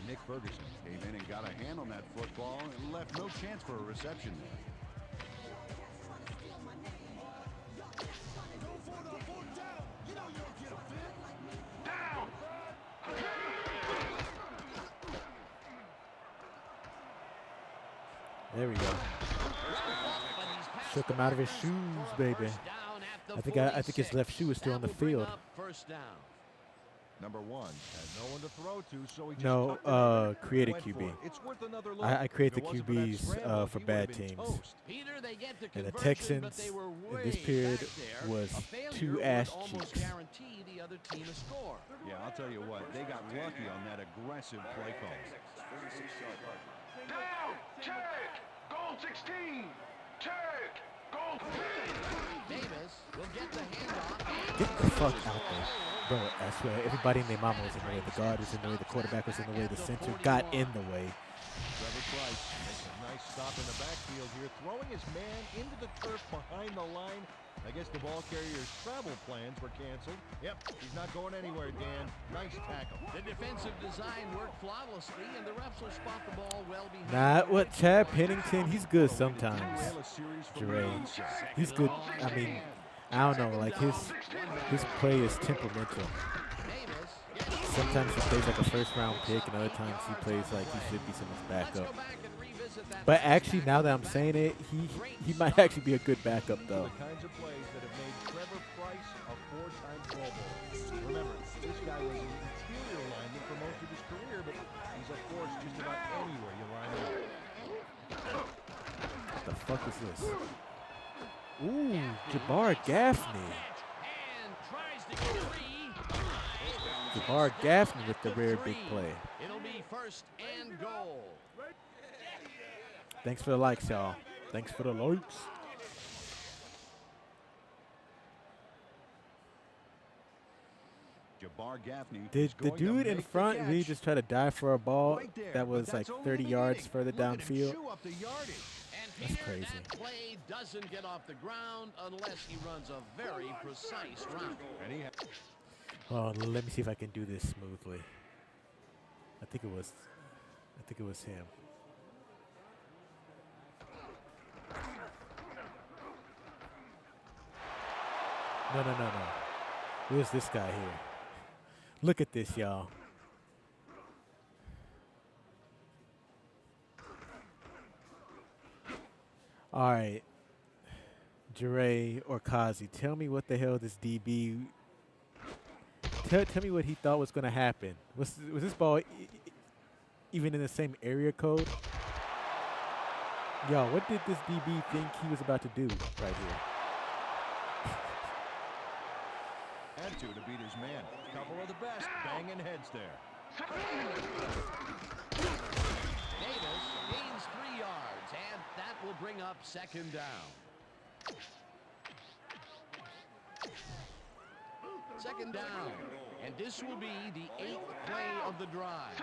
Nick Ferguson came in and got a hand on that football and left no chance for a reception there. Down. There we go. But he's past Shook him out of his shoes, baby. first down at the I think his 46. left shoe is still on the That will bring field. up 1st down. Number 1 had no one to throw to, so he just No, tucked it in create a and went QB. for it. It's worth another look. I create If the it wasn't for that QBs scramble, for he bad would've been teams. toast. Peter, they get the And the conversion, but Texans they were in way this period back there. was A failure two would ass almost cheeks. guarantee the other team a score. Yeah, I'll tell you what, they got lucky on that aggressive play call. Down. Check. Goal 16. Check. Goal 15. Davis will get the handoff. Get the fuck out there. Bro, I swear, everybody and their mama was in the way. The guard was in the way. The quarterback was in the way. The center got in the way. Trevor Price makes a nice stop in the backfield here, throwing his man into the turf behind the line. I guess the ball carrier's travel plans were canceled. Yep, he's not going anywhere, Dan. Nice tackle. The defensive design worked flawlessly, and the refs will spot the ball well behind. Nah, what, Chad Pennington, he's good sometimes. Derail a series from Jure. the onside. He's good. I mean, I don't know, like his play is temperamental. Davis. Sometimes he plays like a first-round pick, and other times he plays like he should be someone's Let's backup. go back and revisit that. But actually, now that I'm saying it, he might actually be a good backup though. The kinds of plays that have made Trevor Price a 4-time Pro Bowler. Remember, this guy was an interior lineman for most of his career, but he's a force just about anywhere you line him up. What the fuck is this? Ooh, Jabbar Gaffney. And tries to get free. Jabbar Gaffney with the rare big play. It'll be 1st and goal. Thanks for the likes, y'all. Thanks for the likes. Jabbar Gaffney Did is the going to dude in make the front really catch. just try to die for a ball Right there, that was but like that's only 30 the yards beginning. further Look at him downfield? chew up the yardage. And That's Peter, crazy. that play doesn't get off the ground unless he runs a very precise route. And he Oh, let me see if I can do this smoothly. I think it was him. No. It was this guy here. Look at this, y'all. All right. Jure or Kazi, tell me what the hell this DB. Tell me what he thought was going to happen. Was this ball even in the same area code? Yo, what did this DB think he was about to do right here? attitude to beat his man. Couple of the best banging heads there. Davis Gains 3 yards, and that will bring up second down. Second down, and this will be the 8th play of the drive.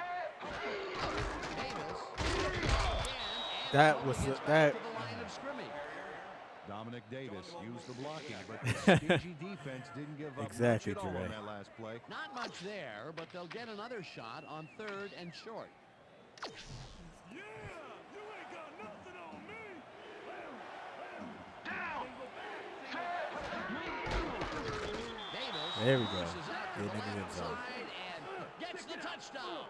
Davis again, That was gets back that. to the line of scrimmage. Dominic Davis used the blocking, but the stingy defense didn't give up Exactly, much at all Dre. on that last play. Not much there, but they'll get another shot on 3rd and short. Down. Davis There we go. pushes out to Getting the in the end left zone. side and gets the touchdown.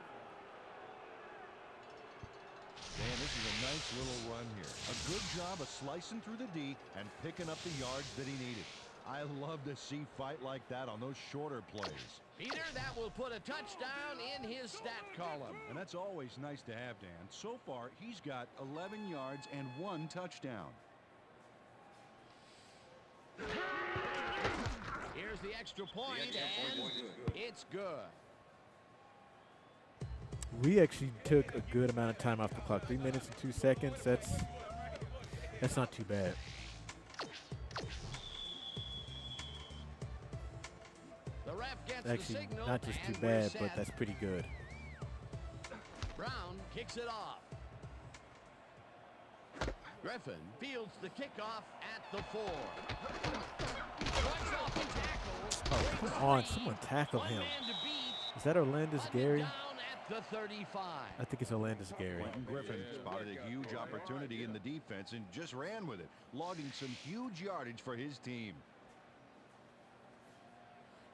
Dan, this is a nice little run here. A good job of slicing through the D and picking up the yards that he needed. I love to see fight like that on those shorter plays. Peter, that will put a touchdown in his stat column. And that's always nice to have, Dan. So far, he's got 11 yards and 1 touchdown. Here's the extra point, and it's good. We actually took a good amount of time off the clock. 3 minutes and 2 seconds. That's not too bad. The ref gets the Actually, signal, not just too and we're bad, but set. that's pretty good. Brown kicks it off. Griffin fields the kickoff at the 4. Runs off the tackle. Oh, come on. Someone tackle One him. man to beat. Is that Orlandis Hunted Gary? down at the 35. I think it's Orlandis Gary. Quentin Griffin spotted a huge opportunity in the defense and just ran with it, logging some huge yardage for his team.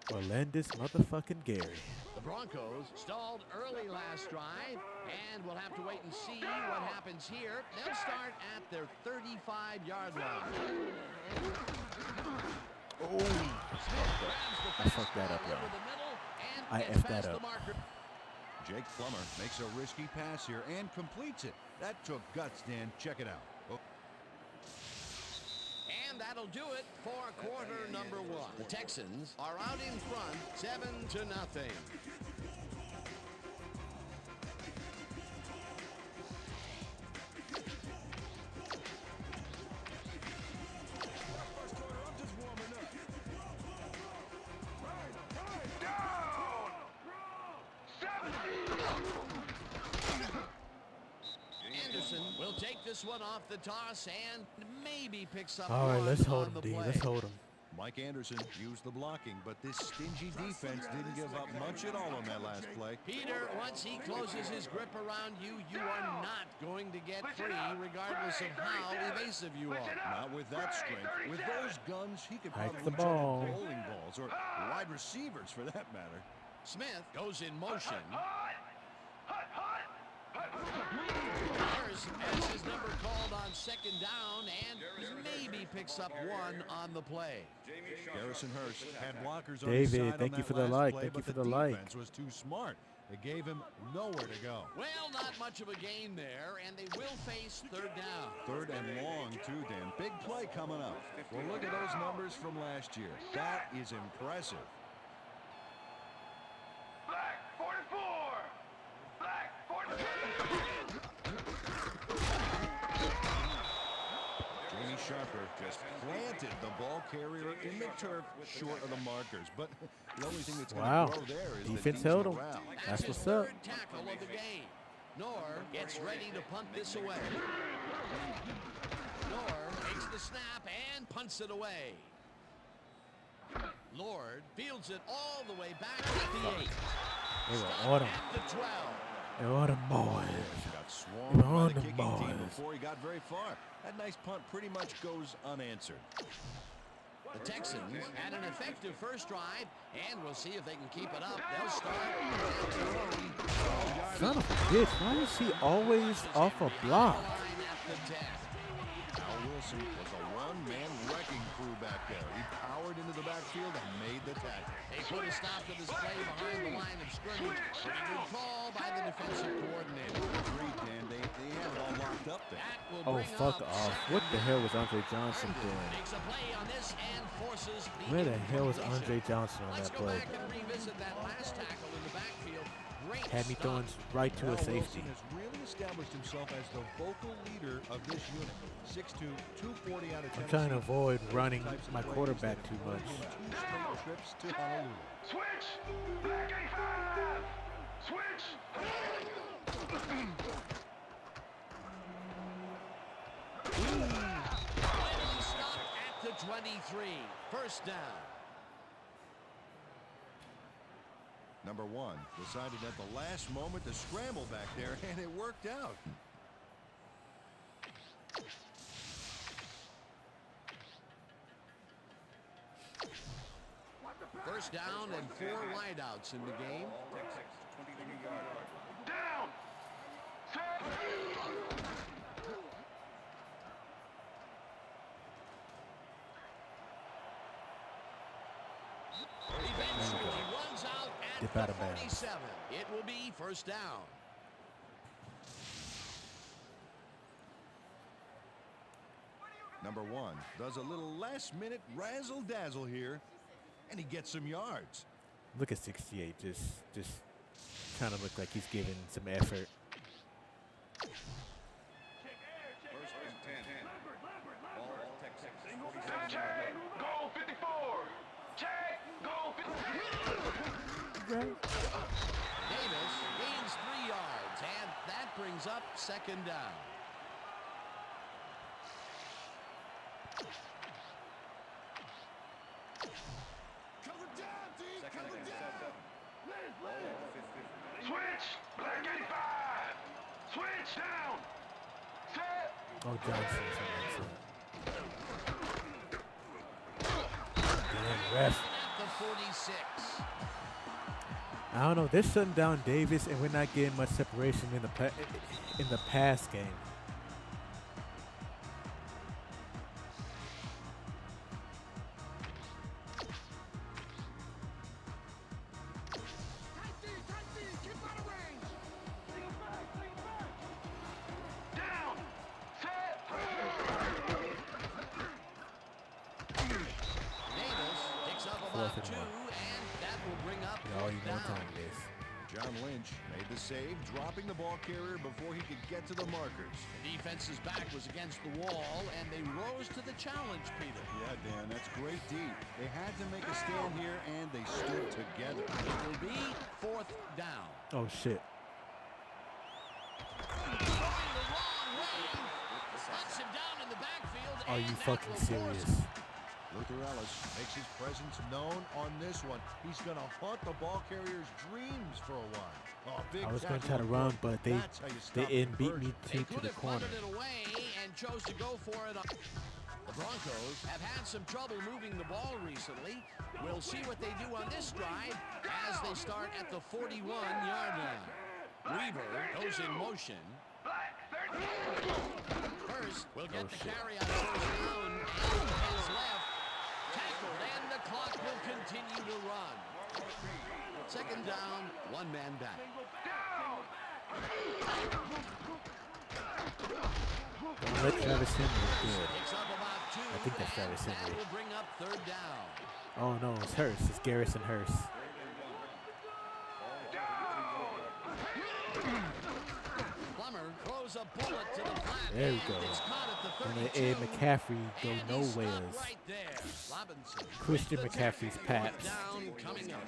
Orlandis motherfucking Gary. The Broncos stalled early last drive, and we'll have to wait and see what happens here. They'll start at their 35-yard line. Oh, I fucked that up, y'all. I gets effed that past the up. marker. Jake Plummer makes a risky pass here and completes it. That took guts, Dan. Check it out. Oh. And that'll do it for quarter number 1. The Texans are out in front, 7-0. Down. 7. Anderson will take this one off the toss and maybe picks up All right, one let's hold on him, the D. play. Let's hold him. Mike Anderson used the blocking, but this stingy defense didn't give up much at all on that last play. Peter, once he closes his grip around you, you are not going to get free regardless of how evasive you are. Not with that strength. With those guns, he could Hike probably the jump ball. bowling balls or wide receivers for that matter. Smith goes in motion. Hut. Hut. Hut. Harris has his number called on second down and maybe picks up one on the play. Garrison Hurst had blockers on David, his side thank on you that for the last like. play, Thank you but for the the like. defense was too smart. It gave him nowhere to go. Well, not much of a gain there, and they will face third down. 3rd and long, too, Dan. Big play coming up. Well, look at those numbers from last year. That is impressive. Black 44. Black 44. Jamie Sharper just planted the ball carrier in the turf short of the markers. But the only thing that's going Wow. to grow there is Defense the held decent him. morale. That's his what's up. third tackle of the game. Knorr gets ready to punt this away. Knorr takes the snap and punts it away. Lord fields it all the way back to the 8. They were Stop on him. at the 12. They were on him, boys. Got swarmed by on the the kicking team boys. before he got very far. That nice punt pretty much goes unanswered. The Texans had an effective first drive, and we'll see if they can keep it up. They'll start at their own 12-yard Son of a bitch. Why is he always off a block? line at the 10. Al Wilson was a one-man wrecking crew back there. He powered into the backfield and made the tackle. They put a stop to this play behind the line of scrimmage. Pretty good call by the defensive coordinator. Agreed, Dan. They had it all locked up there. That will Oh, bring fuck up off. second What the hell was down. Andre Johnson doing? Makes a play on this and forces the Where the hell was incompletion. Andre Johnson on Let's that go play? back and revisit that last tackle in the backfield. Great Had me throwing right to a Al safety. Wilson has really established himself as the vocal leader of this unit. 6'2", 240 out of I'm trying to Tennessee. avoid running Types of my plays quarterback that too have earned much. him 2 straight trips to Honolulu. Switch. Black 85. Switch. Finally stopped at the 23. First down. Number 1 decided at the last moment to scramble back there, and it worked out. First down and 4 wideouts in the game. Down. Set. Eventually runs out Dip at out the of bounds. 47. It will be first down. Number 1 does a little last-minute razzle-dazzle here, and he gets some yards. Look at 68. Just kind of look like he's giving some effort. Check. Goal 54. Check. Goal 54. Davis gains 3 yards, and that brings up second down. Switch. Black 85. Switch down. Set. Oh, Johnson. Damn, ref. At the 46. I don't know. They're shutting down Davis, and we're not getting much separation in the pass game. Down. Set. Davis picks up about 2, and that will bring up You know, fourth you know what down. time it is. John Lynch made the save, dropping the ball carrier before he could get to the markers. The defense's back was against the wall, and they rose to the challenge, Peter. Yeah, Dan, that's great D. They had to make a stand here, and they stood together. It will be fourth down. Oh shit. Going the wrong way. Knocks him down in the backfield. Are and you that fucking will force serious? Luther Ellis makes his presence known on this one. He's going to haunt the ball carrier's dreams for a while. Oh, big I was going to tackle try to on run, Burke. but they That's how you stop didn't beat me conversion. They to could the have corner. punted it away and chose to go for it. The Broncos have had some trouble moving the ball recently. We'll see what they do on this drive as they start at the 41-yard line. Weaver goes in motion. Black 13. First, we'll get Oh, the shit. carry on first down. And his left. Tackled, and the clock will continue to run. Second down, 1 man back. Down. Don't let Travis Henry do it. Picks up about 2. I think that's Travis and Henry. that will bring up third down. Oh no, it's Hurst. It's Garrison Hurst. Plummer throws a bullet to the flat. There we and go. It's caught at the And 32. Ed McCaffrey go And he stopped nowheres. right there. Robinson. Christian with the McCaffrey's tackle. paps. Fourth down coming up.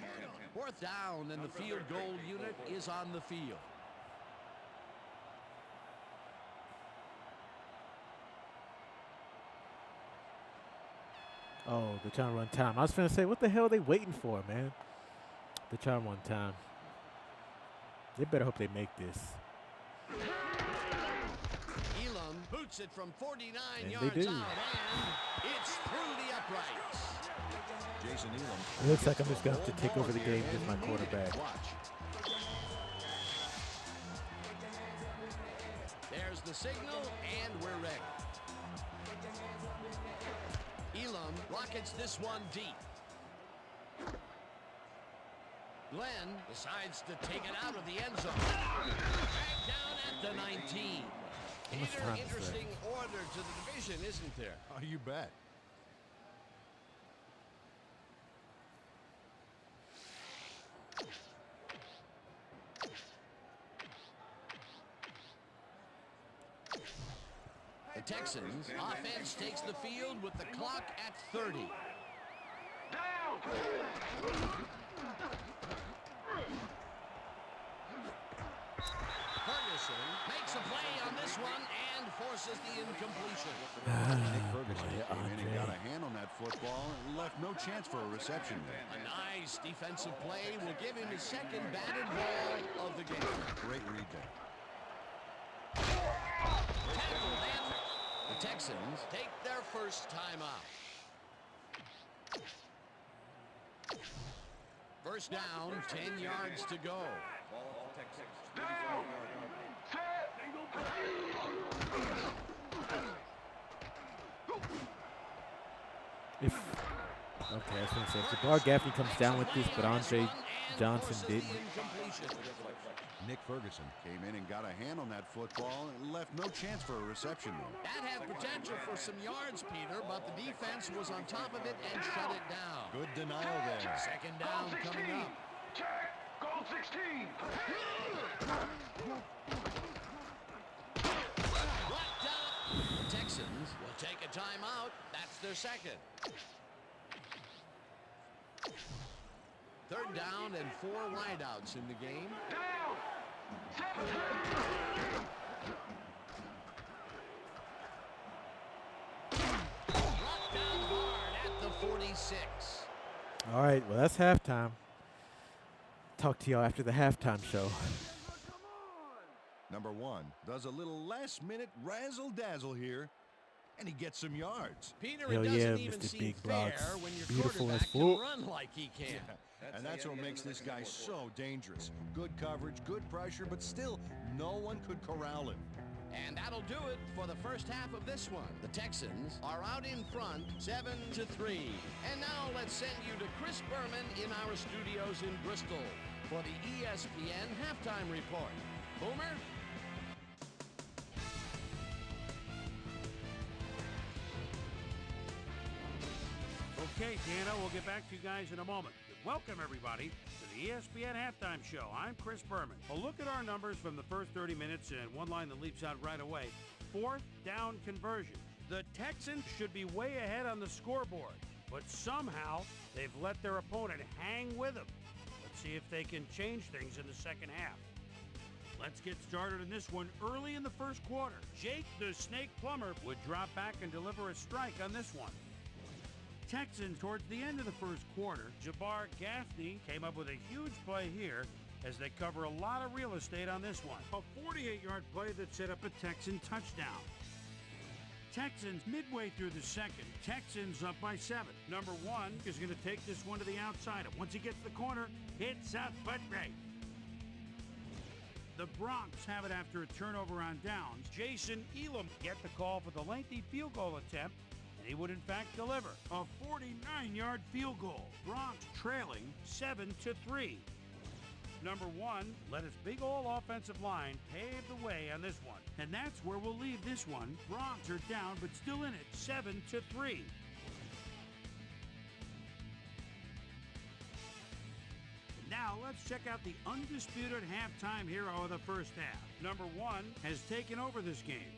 Fourth down, and the field goal unit is on the field. Oh, they're trying to run time. I was finna say, what the hell are they waiting for, man? They're trying to run time. They better hope they make this. Elam boots it from 49 And they yards do. out, and it's through the uprights. Jason Elam. It looks like I'm just going to have to take over the game with my quarterback. Watch. There's the signal, and we're ready. Elam rockets this one deep. Glenn decides to take it out of the end zone. Back down at the 19. much Peter, time is interesting order to the division, isn't there? Oh, you bet. Texans offense takes the field with the clock at 30. Ferguson makes a play on this one and forces the incompletion. Nick Ferguson came in and got a hand on that football and left no chance for a reception there. A nice defensive play will give him his second batted ball of the game. Great read there. Tackle them. The Texans take their first timeout. First down, 10 yards to go. Okay, I was going to say, if Jabbar Gaffney comes down with this, but Andre Johnson didn't. Nick Ferguson came in and got a hand on that football and left no chance for a reception there. That had potential for some yards, Peter, but the defense was on top of it and shut it down. Good denial there. Second down coming up. Check. Goal 16. Brought down. The Texans will take a timeout. That's their second. Third down and 4 wideouts in the game. Down. Brought down hard at the 46. All right, well, that's halftime. Talk to y'all after the halftime show. Number 1 does a little last-minute razzle-dazzle here, and he gets some yards. Peter, Hell it doesn't yeah, even Mr. seem Big fair Blocks. when your Beautiful quarterback as can full. run like he can. And that's what makes this guy so dangerous. Good coverage, good pressure, but still, no one could corral him. And that'll do it for the first half of this one. The Texans are out in front, 7-3. And now let's send you to Chris Berman in our studios in Bristol for the ESPN Halftime Report. Boomer? Okay, Dana, we'll get back to you guys in a moment. Welcome, everybody, to the ESPN Halftime Show. I'm Chris Berman. A look at our numbers from the first 30 minutes and one line that leaps out right away. 4th down conversion. The Texans should be way ahead on the scoreboard, but somehow they've let their opponent hang with them. Let's see if they can change things in the second half. Let's get started in this one early in the first quarter. Jake the Snake Plumber would drop back and deliver a strike on this one. Texans towards the end of the first quarter, Jabbar Gaffney came up with a huge play here as they cover a lot of real estate on this one. A 48-yard play that set up a Texan touchdown. Texans midway through the second. Texans up by 7. Number 1 is going to take this one to the outside. And once he gets the corner, hits out butt right. The Bronx have it after a turnover on downs. Jason Elam get the call for the lengthy field goal attempt, and he would in fact deliver a 49-yard field goal. Bronx trailing 7-3. Number 1 let his big old offensive line pave the way on this one. And that's where we'll leave this one. Bronx are down, but still in it, 7-3. Now let's check out the undisputed halftime hero of the first half. Number 1 has taken over this game.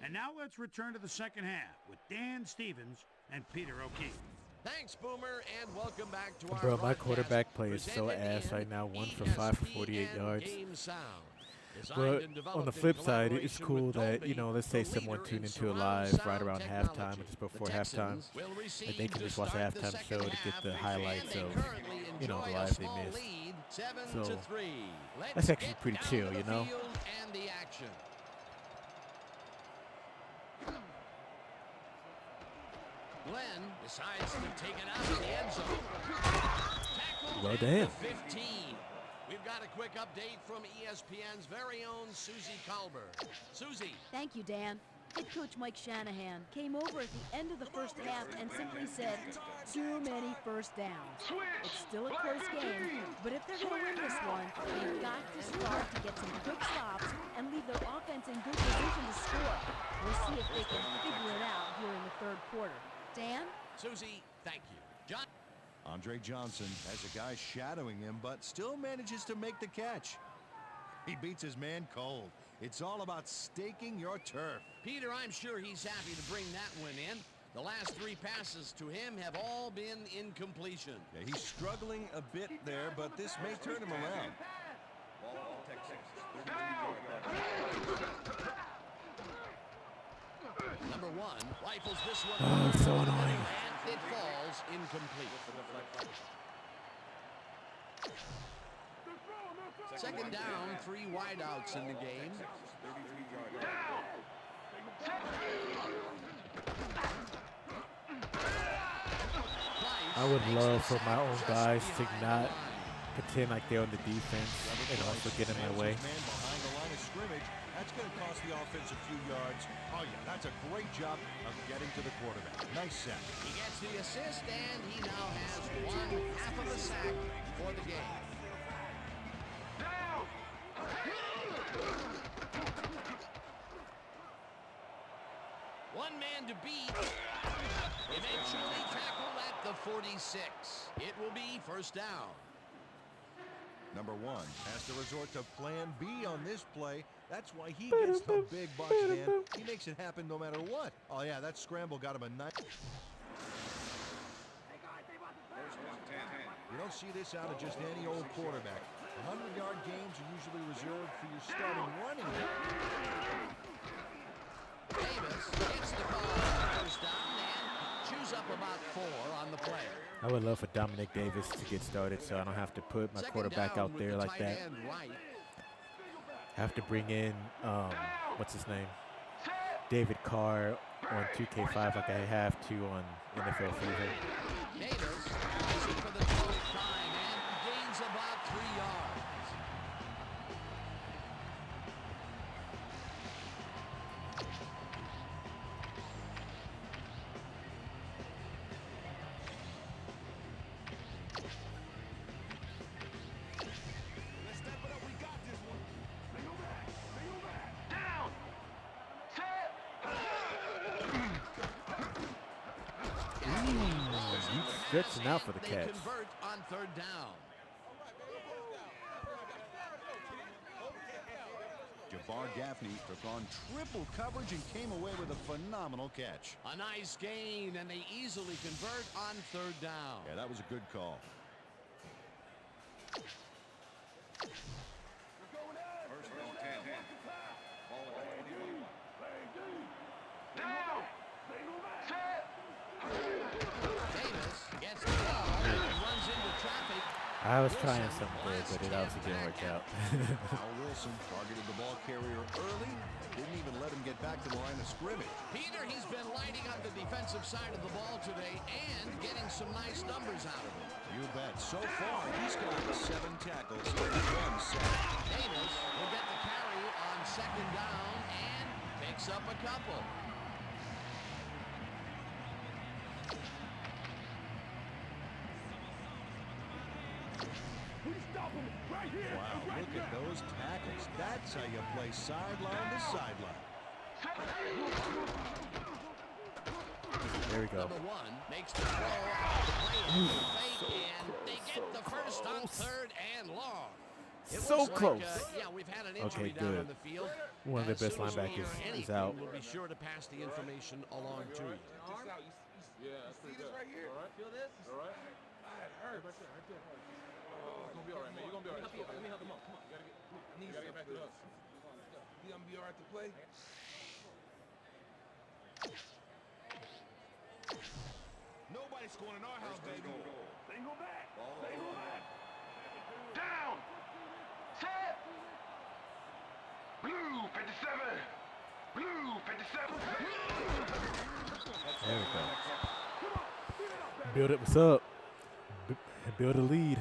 And now let's return to the second half with Dan Stevens and Peter O'Keefe. Thanks, Boomer, and welcome back to our Bro, my broadcast quarterback play is so presented ass in right now. 1 for 5 for 48 ESPN yards. Game Sound. Designed But and developed on the in flip side, it's collaboration cool with that, Dolby, you know, let's the say someone leader tuned in into a surround live sound right around technology. halftime or just before The halftime, Texans will that receive they can to just watch the start the halftime second show to half, get the and highlights they of, currently you know, the enjoy a lives they small missed. lead, 7-3. So, Let's that's actually get pretty down chill, to the you know? field and the action. Glenn decides to take it out of the end zone. Tackled Well, at damn. the 15. We've got a quick update from ESPN's very own Susie Colbert. Susie. Thank you, Dan. Head coach Mike Shanahan came over at the end of the first half and simply said, too many first downs. It's still a close game, but if they're going to win this one, they've got to start to get some quick stops and leave their offense in good position to score. We'll see if they can figure it out here in the third quarter. Dan? Susie, thank you. John? Andre Johnson has a guy shadowing him, but still manages to make the catch. He beats his man cold. It's all about staking your turf. Peter, I'm sure he's happy to bring that one in. The last 3 passes to him have all been incompletion. Yeah, he's struggling a bit there, but this may turn him around. Number 1 rifles this one. Oh, it's so annoying. And it falls incomplete. Second down, 3 wideouts in the game. I would love for my own guys to not pretend like they're on the defense and also get in my way. Behind the line of scrimmage, that's going to cost the offense a few yards. Oh, yeah, that's a great job of getting to the quarterback. Nice sack. He gets the assist, and he now has 1/2 of a sack for the game. One man to beat. Eventually tackled at the 46. It will be first down. Number 1 has to resort to plan B on this play. That's why he gets the big bucks, Dan. He makes it happen no matter what. Oh, yeah, that scramble got him a nice... You don't see this out of just any old quarterback. 100-yard games are usually reserved for your starting running back. Davis gets the ball first down and chews up about 4 on the play. I would love for Dominic Davis to get started so I don't have to put my quarterback out there like that. Right. Have to bring in, what's his name? David Carr on 2K5 like I have to on NFL Fever. Davis is in for the 12th time and gains about 3 yards. Stretching out for the They catch. convert on 3rd down. Jabbar Gaffney took on triple coverage and came away with a phenomenal catch. A nice gain, and they easily convert on 3rd down. Yeah, that was a good call. Davis gets the ball and runs into traffic. I was trying something good, but it obviously didn't work out. Al Wilson targeted the ball carrier early. Didn't even let him get back to the line of scrimmage. Peter, he's been lighting up the defensive side of the ball today and getting some nice numbers out of it. You bet. So far, he's got 7 tackles and 1 sack. Davis will get the carry on 2nd down and picks up a couple. Wow, look at those tackles. That's how you play sideline to sideline. There we go. Number 1 makes the throw on the play fake, and they get the first on 3rd and long. It So looks like, close. yeah, we've had an injury Okay, down good. on the field. One of the As best soon as we linebackers hear is anything, out. We'll be sure to pass the information along to you. Yeah, that's pretty good. Right here. All right. Feel this? All right. It hurts. Right there. Oh, it's gonna be all right, man. You're gonna be all right. Let me help him up. Come on. You gotta get back to us. You gonna be all right to play? Nobody's scoring in our house, baby. They go back. They go back. Down. Set. Blue 57. Blue 57. There we go. Build it. What's up? Build a lead.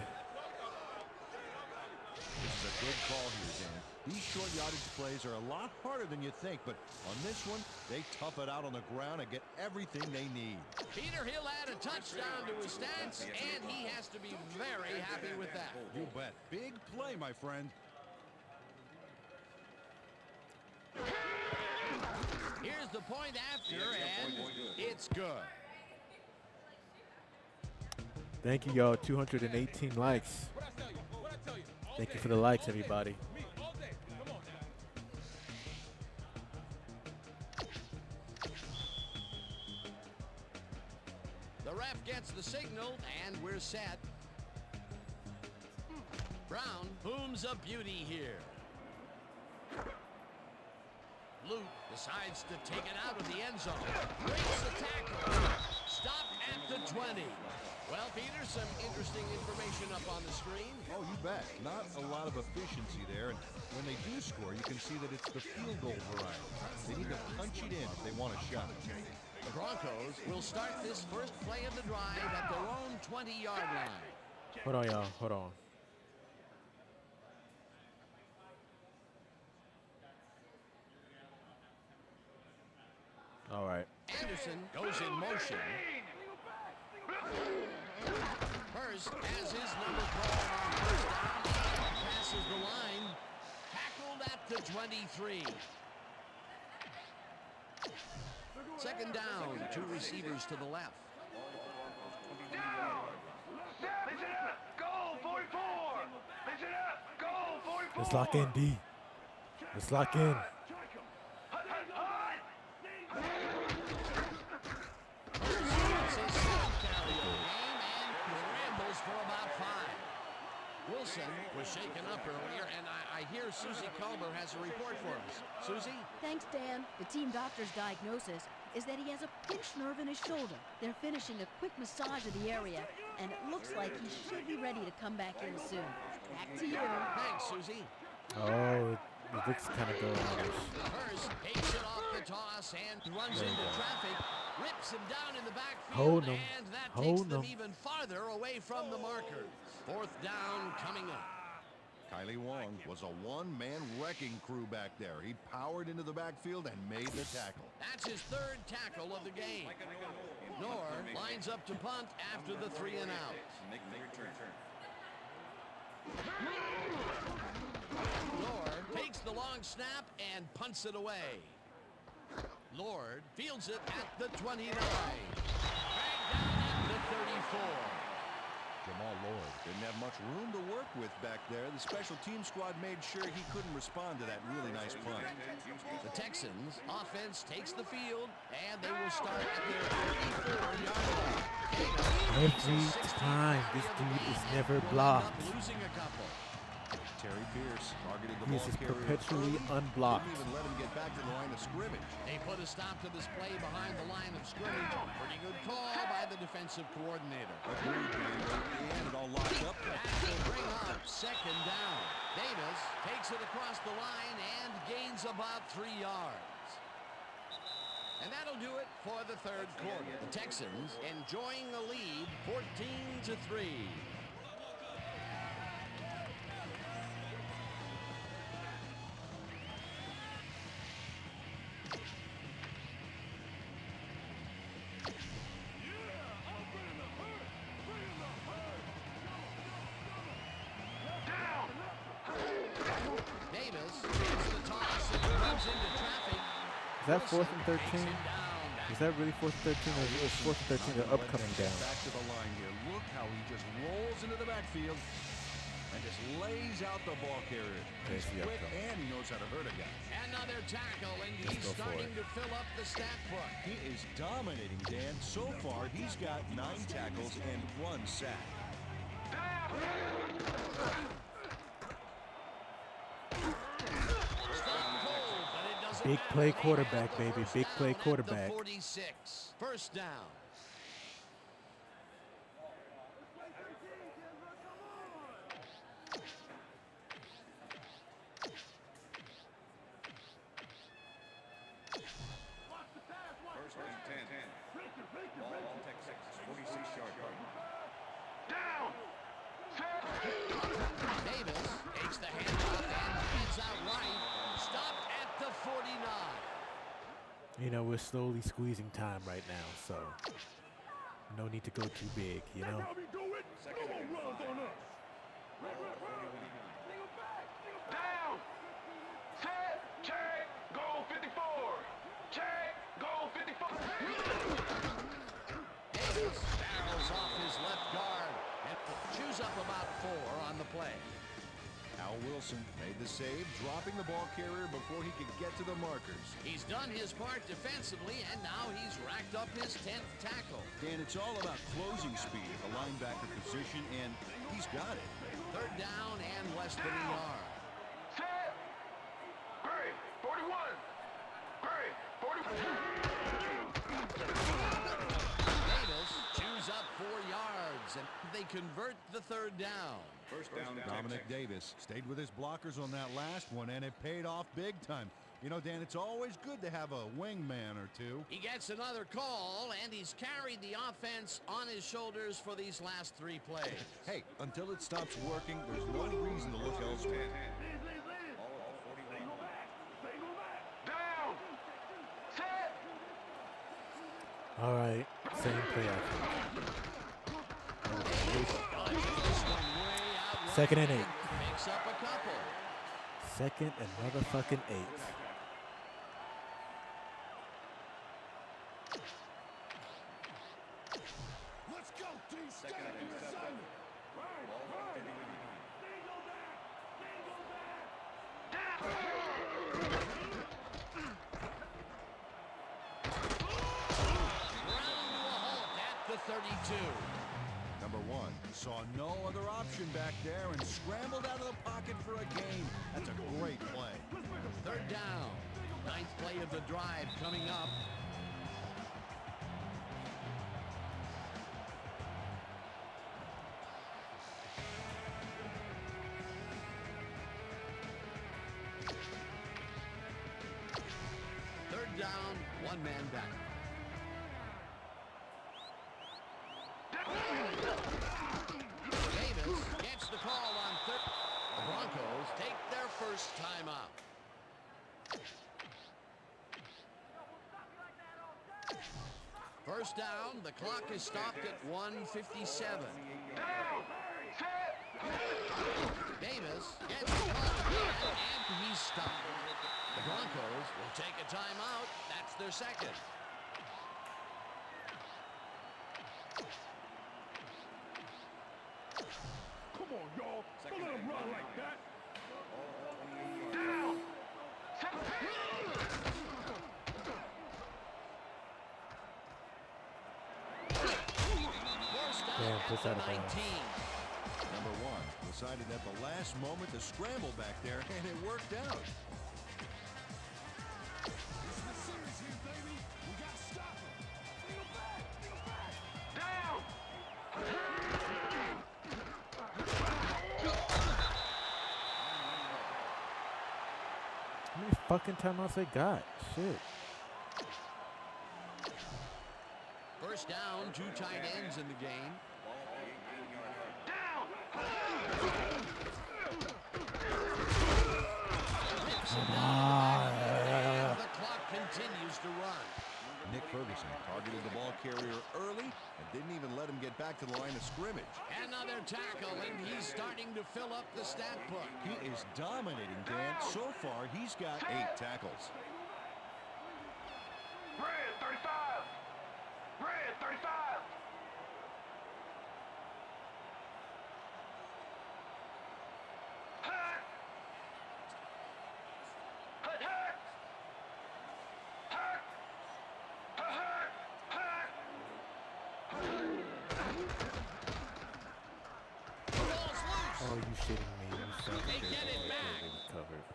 This is a good call here, Dan. These short yardage plays are a lot harder than you think, but on this one, they tough it out on the ground and get everything they need. Peter, he'll add a touchdown to his stats, and he has to be very happy with that. You bet. Big play, my friend. Here's the point after, and it's good. Thank you, y'all. 218 likes. Thank you for the likes, everybody. We're set. Brown booms a beauty here. Luke decides to take it out of the end zone. Breaks the tackle. Stopped at the 20. Well, Peter, some interesting information up on the screen. Oh, you bet. Not a lot of efficiency there, and when they do score, you can see that it's the field goal variety. They need to punch it in if they want a shot. The Broncos will start this first play of the drive at their own 20-yard line. Hold on, y'all. Hold on. All right. Anderson goes in motion. Hurst has his number called on first down. Passes the line. Tackled at the 23. Second down, 2 receivers to the left. Listen up! Goal 44! Listen up! Goal 44! Let's lock in, D. Let's lock in. Wilson was shaken up earlier, and I hear Susie Culber has a report for us. Susie? Thanks, Dan. The team doctor's diagnosis is that he has a pinched nerve in his shoulder. They're finishing a quick massage of the area, and it looks like he should be ready to come back in soon. Back to you. Thanks, Susie. Oh, it looks kind of good. Hurst takes it off the toss and runs into traffic, rips him down in the backfield, Hold him. and that Hold takes them him. even farther away from the markers. Fourth down coming up. Kylie Wong was a one-man wrecking crew back there. He powered into the backfield and made the tackle. That's his third tackle of the game. Nor lines up to punt after the 3 and out. Lord takes the long snap and punts it away. Lord fields it at the 29. Dragged down at the 34. Jamal Lord didn't have much room to work with back there. The special team squad made sure he couldn't respond to that really nice punt. The Texans offense takes the field, and they will start at their 34-yard line. Every time, this dude is never blocked. Losing a couple. Terry Pierce targeted the He ball is carrier perpetually early. unblocked. Couldn't even let him get back to the line of scrimmage. They put a stop to this play behind the line of scrimmage. Pretty good call by the defensive coordinator. Agreed, man. And it all locked up. That will bring up second down. Davis takes it across the line and gains about 3 yards. And that'll do it for the third quarter. The Texans enjoying a lead, 14-3. Davis takes the toss and runs into traffic. Is that 4th and 13? Is that really 4th and 13, or is 4th and 13 the upcoming down? Back to the line here. Look how he just rolls into the backfield and just lays out the ball carrier. He's quick and he knows how to hurt a guy. Another tackle, and he's starting to fill up the stat book. He is dominating, Dan. So far, he's got 9 tackles and 1 sack. Big play quarterback, baby. Big play quarterback. 46. First down. First and 10. Ball, Texas, 46-yard line. Down! Davis takes the handoff and heads out right. Stopped at the 49. You know, we're slowly squeezing time right now, so no need to go too big, you know? Down! Set! Check! Goal 54! Check! Goal 54! Davis barrels off his left guard and chews up about 4 on the play. Now Wilson made the save, dropping the ball carrier before he could get to the markers. He's done his part defensively, and now he's racked up his 10th tackle. Dan, it's all about closing speed at the linebacker position, and he's got it. 3rd down and less than a yard. Set. Gray, 41. Gray, 41. Davis chews up 4 yards, and they convert the 3rd down. First down. Dominic Davis stayed with his blockers on that last one, and it paid off big time. You know, Dan, it's always good to have a wingman or two. He gets another call, and he's carried the offense on his shoulders for these last 3 plays. Hey, until it stops working, there's no reason to look elsewhere. Down. Set. All right, same play action. Second and 8. Picks up a couple. Second and motherfucking 8. Let's go, D. Second and 7. At the 32. Number 1 saw no other option back there and scrambled out of the pocket for a gain. That's a great play. 3rd down. 9th play of the drive coming up. Third down, 1 man back. Davis gets the call on 3rd. The Broncos take their first timeout. First down, the clock is stopped at 1:57. Davis gets the call again, and he's stopped. The Broncos will take a timeout. That's their second. Come on, y'all. Don't let him run like that. Down. Damn, push out of bounds. Number 1 decided at the last moment to scramble back there, and it worked out. This is the series here, baby. We got to stop him. Bring him back. Bring him back. Down. How many fucking timeouts they got? Shit. First down, 2 tight ends in the game. Down. The clock continues to run. Nick Ferguson targeted the ball carrier early and didn't even let him get back to the line of scrimmage. Another tackle, and he's starting to fill up the stat book. He is dominating, Dan. So far, he's got 8 tackles. Red 35. Red 35. Hut. Hut, hut. Hut. Hut, hut. The ball's loose. Oh, you shitting me. You son of a They bitch. get it Oh, back. they was covered.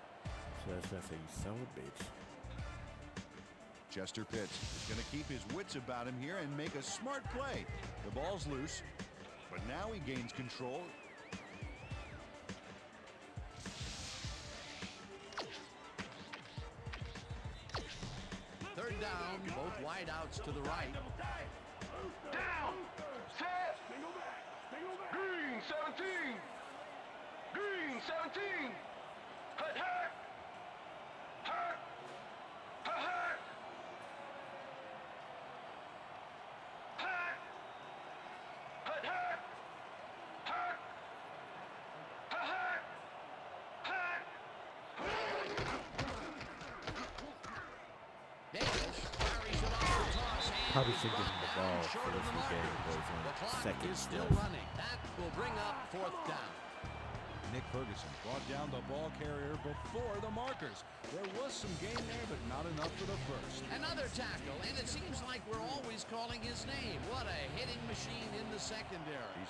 So that's gonna say you son of a bitch. Chester Pitts is going to keep his wits about him here and make a smart play. The ball's loose, but now he gains control. Third down, both wideouts to the right. Down. Set. Green 17. Green 17. Hut, hut. Hut. Hut, hut. Hut. Hut, hut. Hut. Hut, hut. Hut. Davis carries it off the toss. And Probably should give him the down ball short for of this the game, markers. boys. The clock Seconds is still left. running. That will bring up 4th down. Nick Ferguson brought down the ball carrier before the markers. There was some gain there, but not enough for the first. Another tackle, and it seems like we're always calling his name. What a hitting machine in the secondary.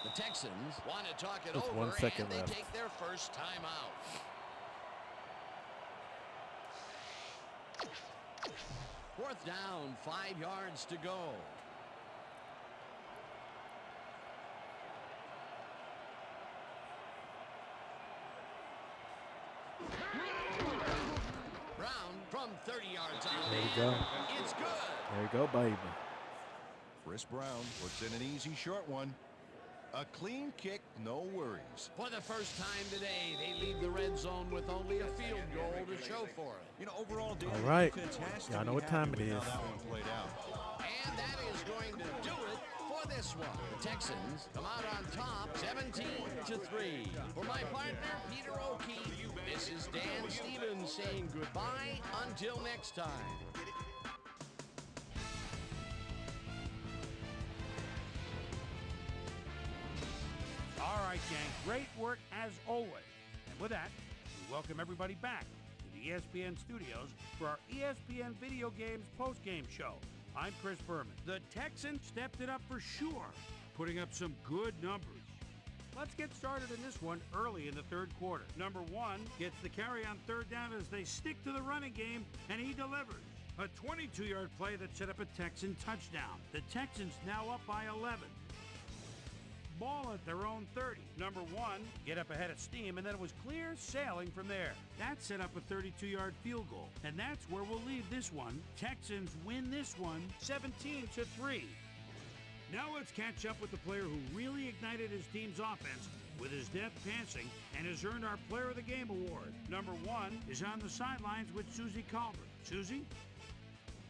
The Texans want to talk it over, 1 second and they left. take their first time out. Fourth down, 5 yards to go. Brown from 30 yards out. There you go. It's good. There you go, baby. Chris Brown puts in an easy short one. A clean kick, no worries. For the first time today, they leave the red zone with only a field goal to show for it. You know, overall, Dan, All right. defense has to Y'all know be what time happy it with is. how that one played out. And that is going to do it for this one. The Texans come out on top, 17-3. For my partner, Peter O'Keefe, this is Dan Stevens saying goodbye until next time. All right, gang. Great work as always. And with that, we welcome everybody back to the ESPN studios for our ESPN Video Games post-game show. I'm Chris Berman. The Texans stepped it up for sure, putting up some good numbers. Let's get started in this one early in the third quarter. Number 1 gets the carry on third down as they stick to the running game, and he delivers. A 22-yard play that set up a Texan touchdown. The Texans now up by 11. Ball at their own 30. Number 1, get up ahead of steam, and then it was clear sailing from there. That set up a 32-yard field goal, and that's where we'll leave this one. Texans win this one 17-3. Now let's catch up with the player who really ignited his team's offense with his deft passing and has earned our Player of the Game award. Number 1 is on the sidelines with Susie Calvert. Susie?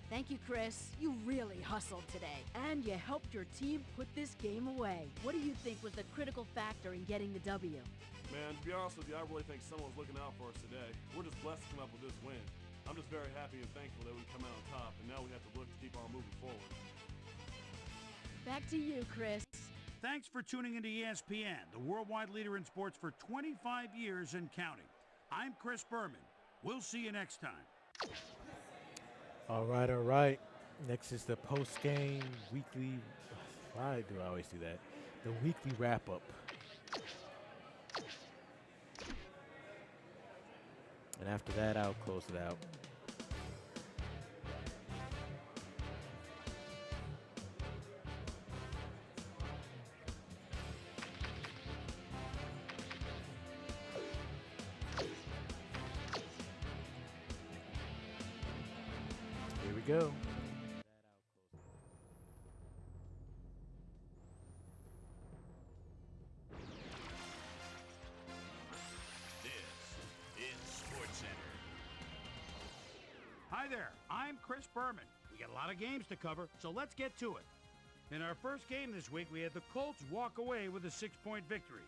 Thank you, Chris. You really hustled today, and you helped your team put this game away. What do you think was the critical factor in getting the W? Man, to be honest with you, I really think someone's looking out for us today. We're just blessed to come up with this win. I'm just very happy and thankful that we come out on top, and now we have to look to keep on moving forward. Back to you, Chris. Thanks for tuning into ESPN, the worldwide leader in sports for 25 years and counting. I'm Chris Berman. We'll see you next time. All right, all right. Next is the post-game weekly. Why do I always do that? The weekly wrap-up. And after that, I'll close it out. Here we go. This is SportsCenter. Hi there, I'm Chris Berman. We got a lot of games to cover, so let's get to it. In our first game this week, we had the Colts walk away with a 6-point victory.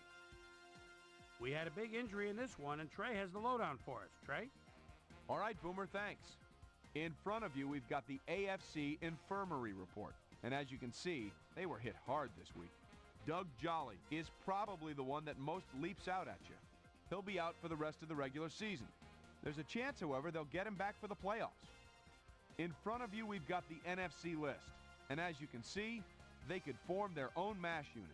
We had a big injury in this one, and Trey has the lowdown for us. Trey? All right, Boomer, thanks. In front of you, we've got the AFC Infirmary Report. And as you can see, they were hit hard this week. Doug Jolly is probably the one that most leaps out at you. He'll be out for the rest of the regular season. There's a chance, however, they'll get him back for the playoffs. In front of you, we've got the NFC list. And as you can see, they could form their own MASH unit.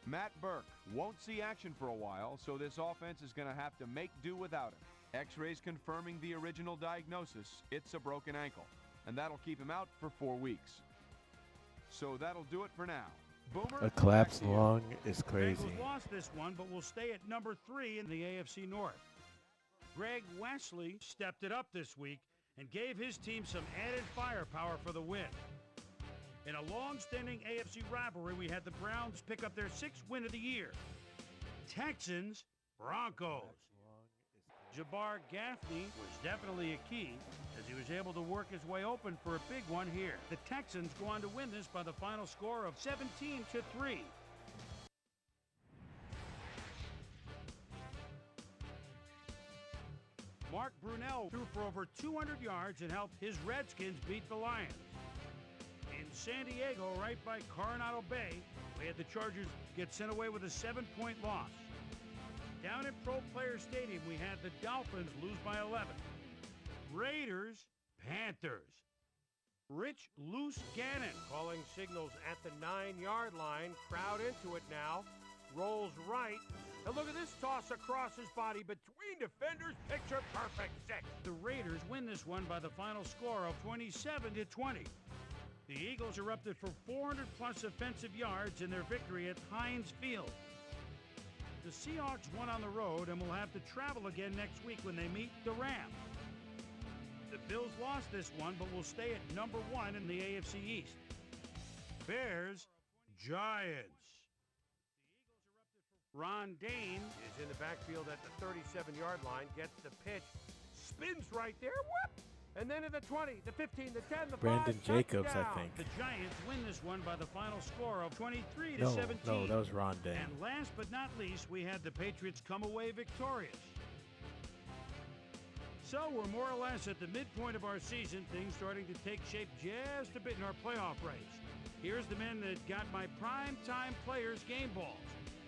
Matt Burke won't see action for a while, so this offense is going to have to make do without him. X-rays confirming the original diagnosis, it's a broken ankle, and that'll keep him out for 4 weeks. So that'll do it for now. Boomer, A collapsed lung is crazy. Bengals lost this one, but will stay at number 3 in the AFC North. Greg Wesley stepped it up this week and gave his team some added firepower for the win. In a long-standing AFC rivalry, we had the Browns pick up their 6th win of the year. Texans, Broncos. Jabbar Gaffney was definitely a key as he was able to work his way open for a big one here. The Texans go on to win this by the final score of 17-3. Mark Brunell threw for over 200 yards and helped his Redskins beat the Lions. In San Diego, right by Coronado Bay, we had the Chargers get sent away with a 7-point loss. Down at Pro Player Stadium, we had the Dolphins lose by 11. Raiders, Panthers. Rich Loose Gannon calling signals at the 9-yard line. Crowd into it now. Rolls right. And look at this toss across his body between defenders. Picture perfect 6. The Raiders win this one by the final score of 27-20. The Eagles erupted for 400-plus offensive yards in their victory at Heinz Field. The Seahawks won on the road and will have to travel again next week when they meet the Rams. The Bills lost this one, but will stay at number 1 in the AFC East. Bears, Giants. Ron Dane is in the backfield at the 37-yard line, gets the pitch, spins right there, whoop! And then at the 20, the 15, the 10, the 5, Brandon Jacobs, I think. The Giants win this one by the final score of 23-17. No, that was Ron Dane. And last but not least, we had the Patriots come away victorious. So we're more or less at the midpoint of our season, things starting to take shape just a bit in our playoff race. Here's the men that got my prime-time players game balls.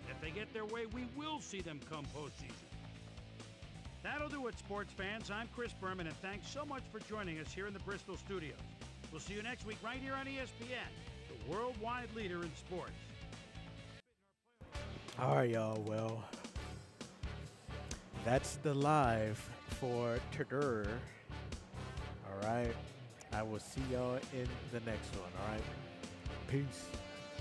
If they get their way, we will see them come postseason. That'll do it, sports fans. I'm Chris Berman, and thanks so much for joining us here in the Bristol studios. We'll see you next week right here on ESPN, the worldwide leader in sports. All right, y'all. Well, that's the live for today. All right. I will see y'all in the next one. All right. Peace.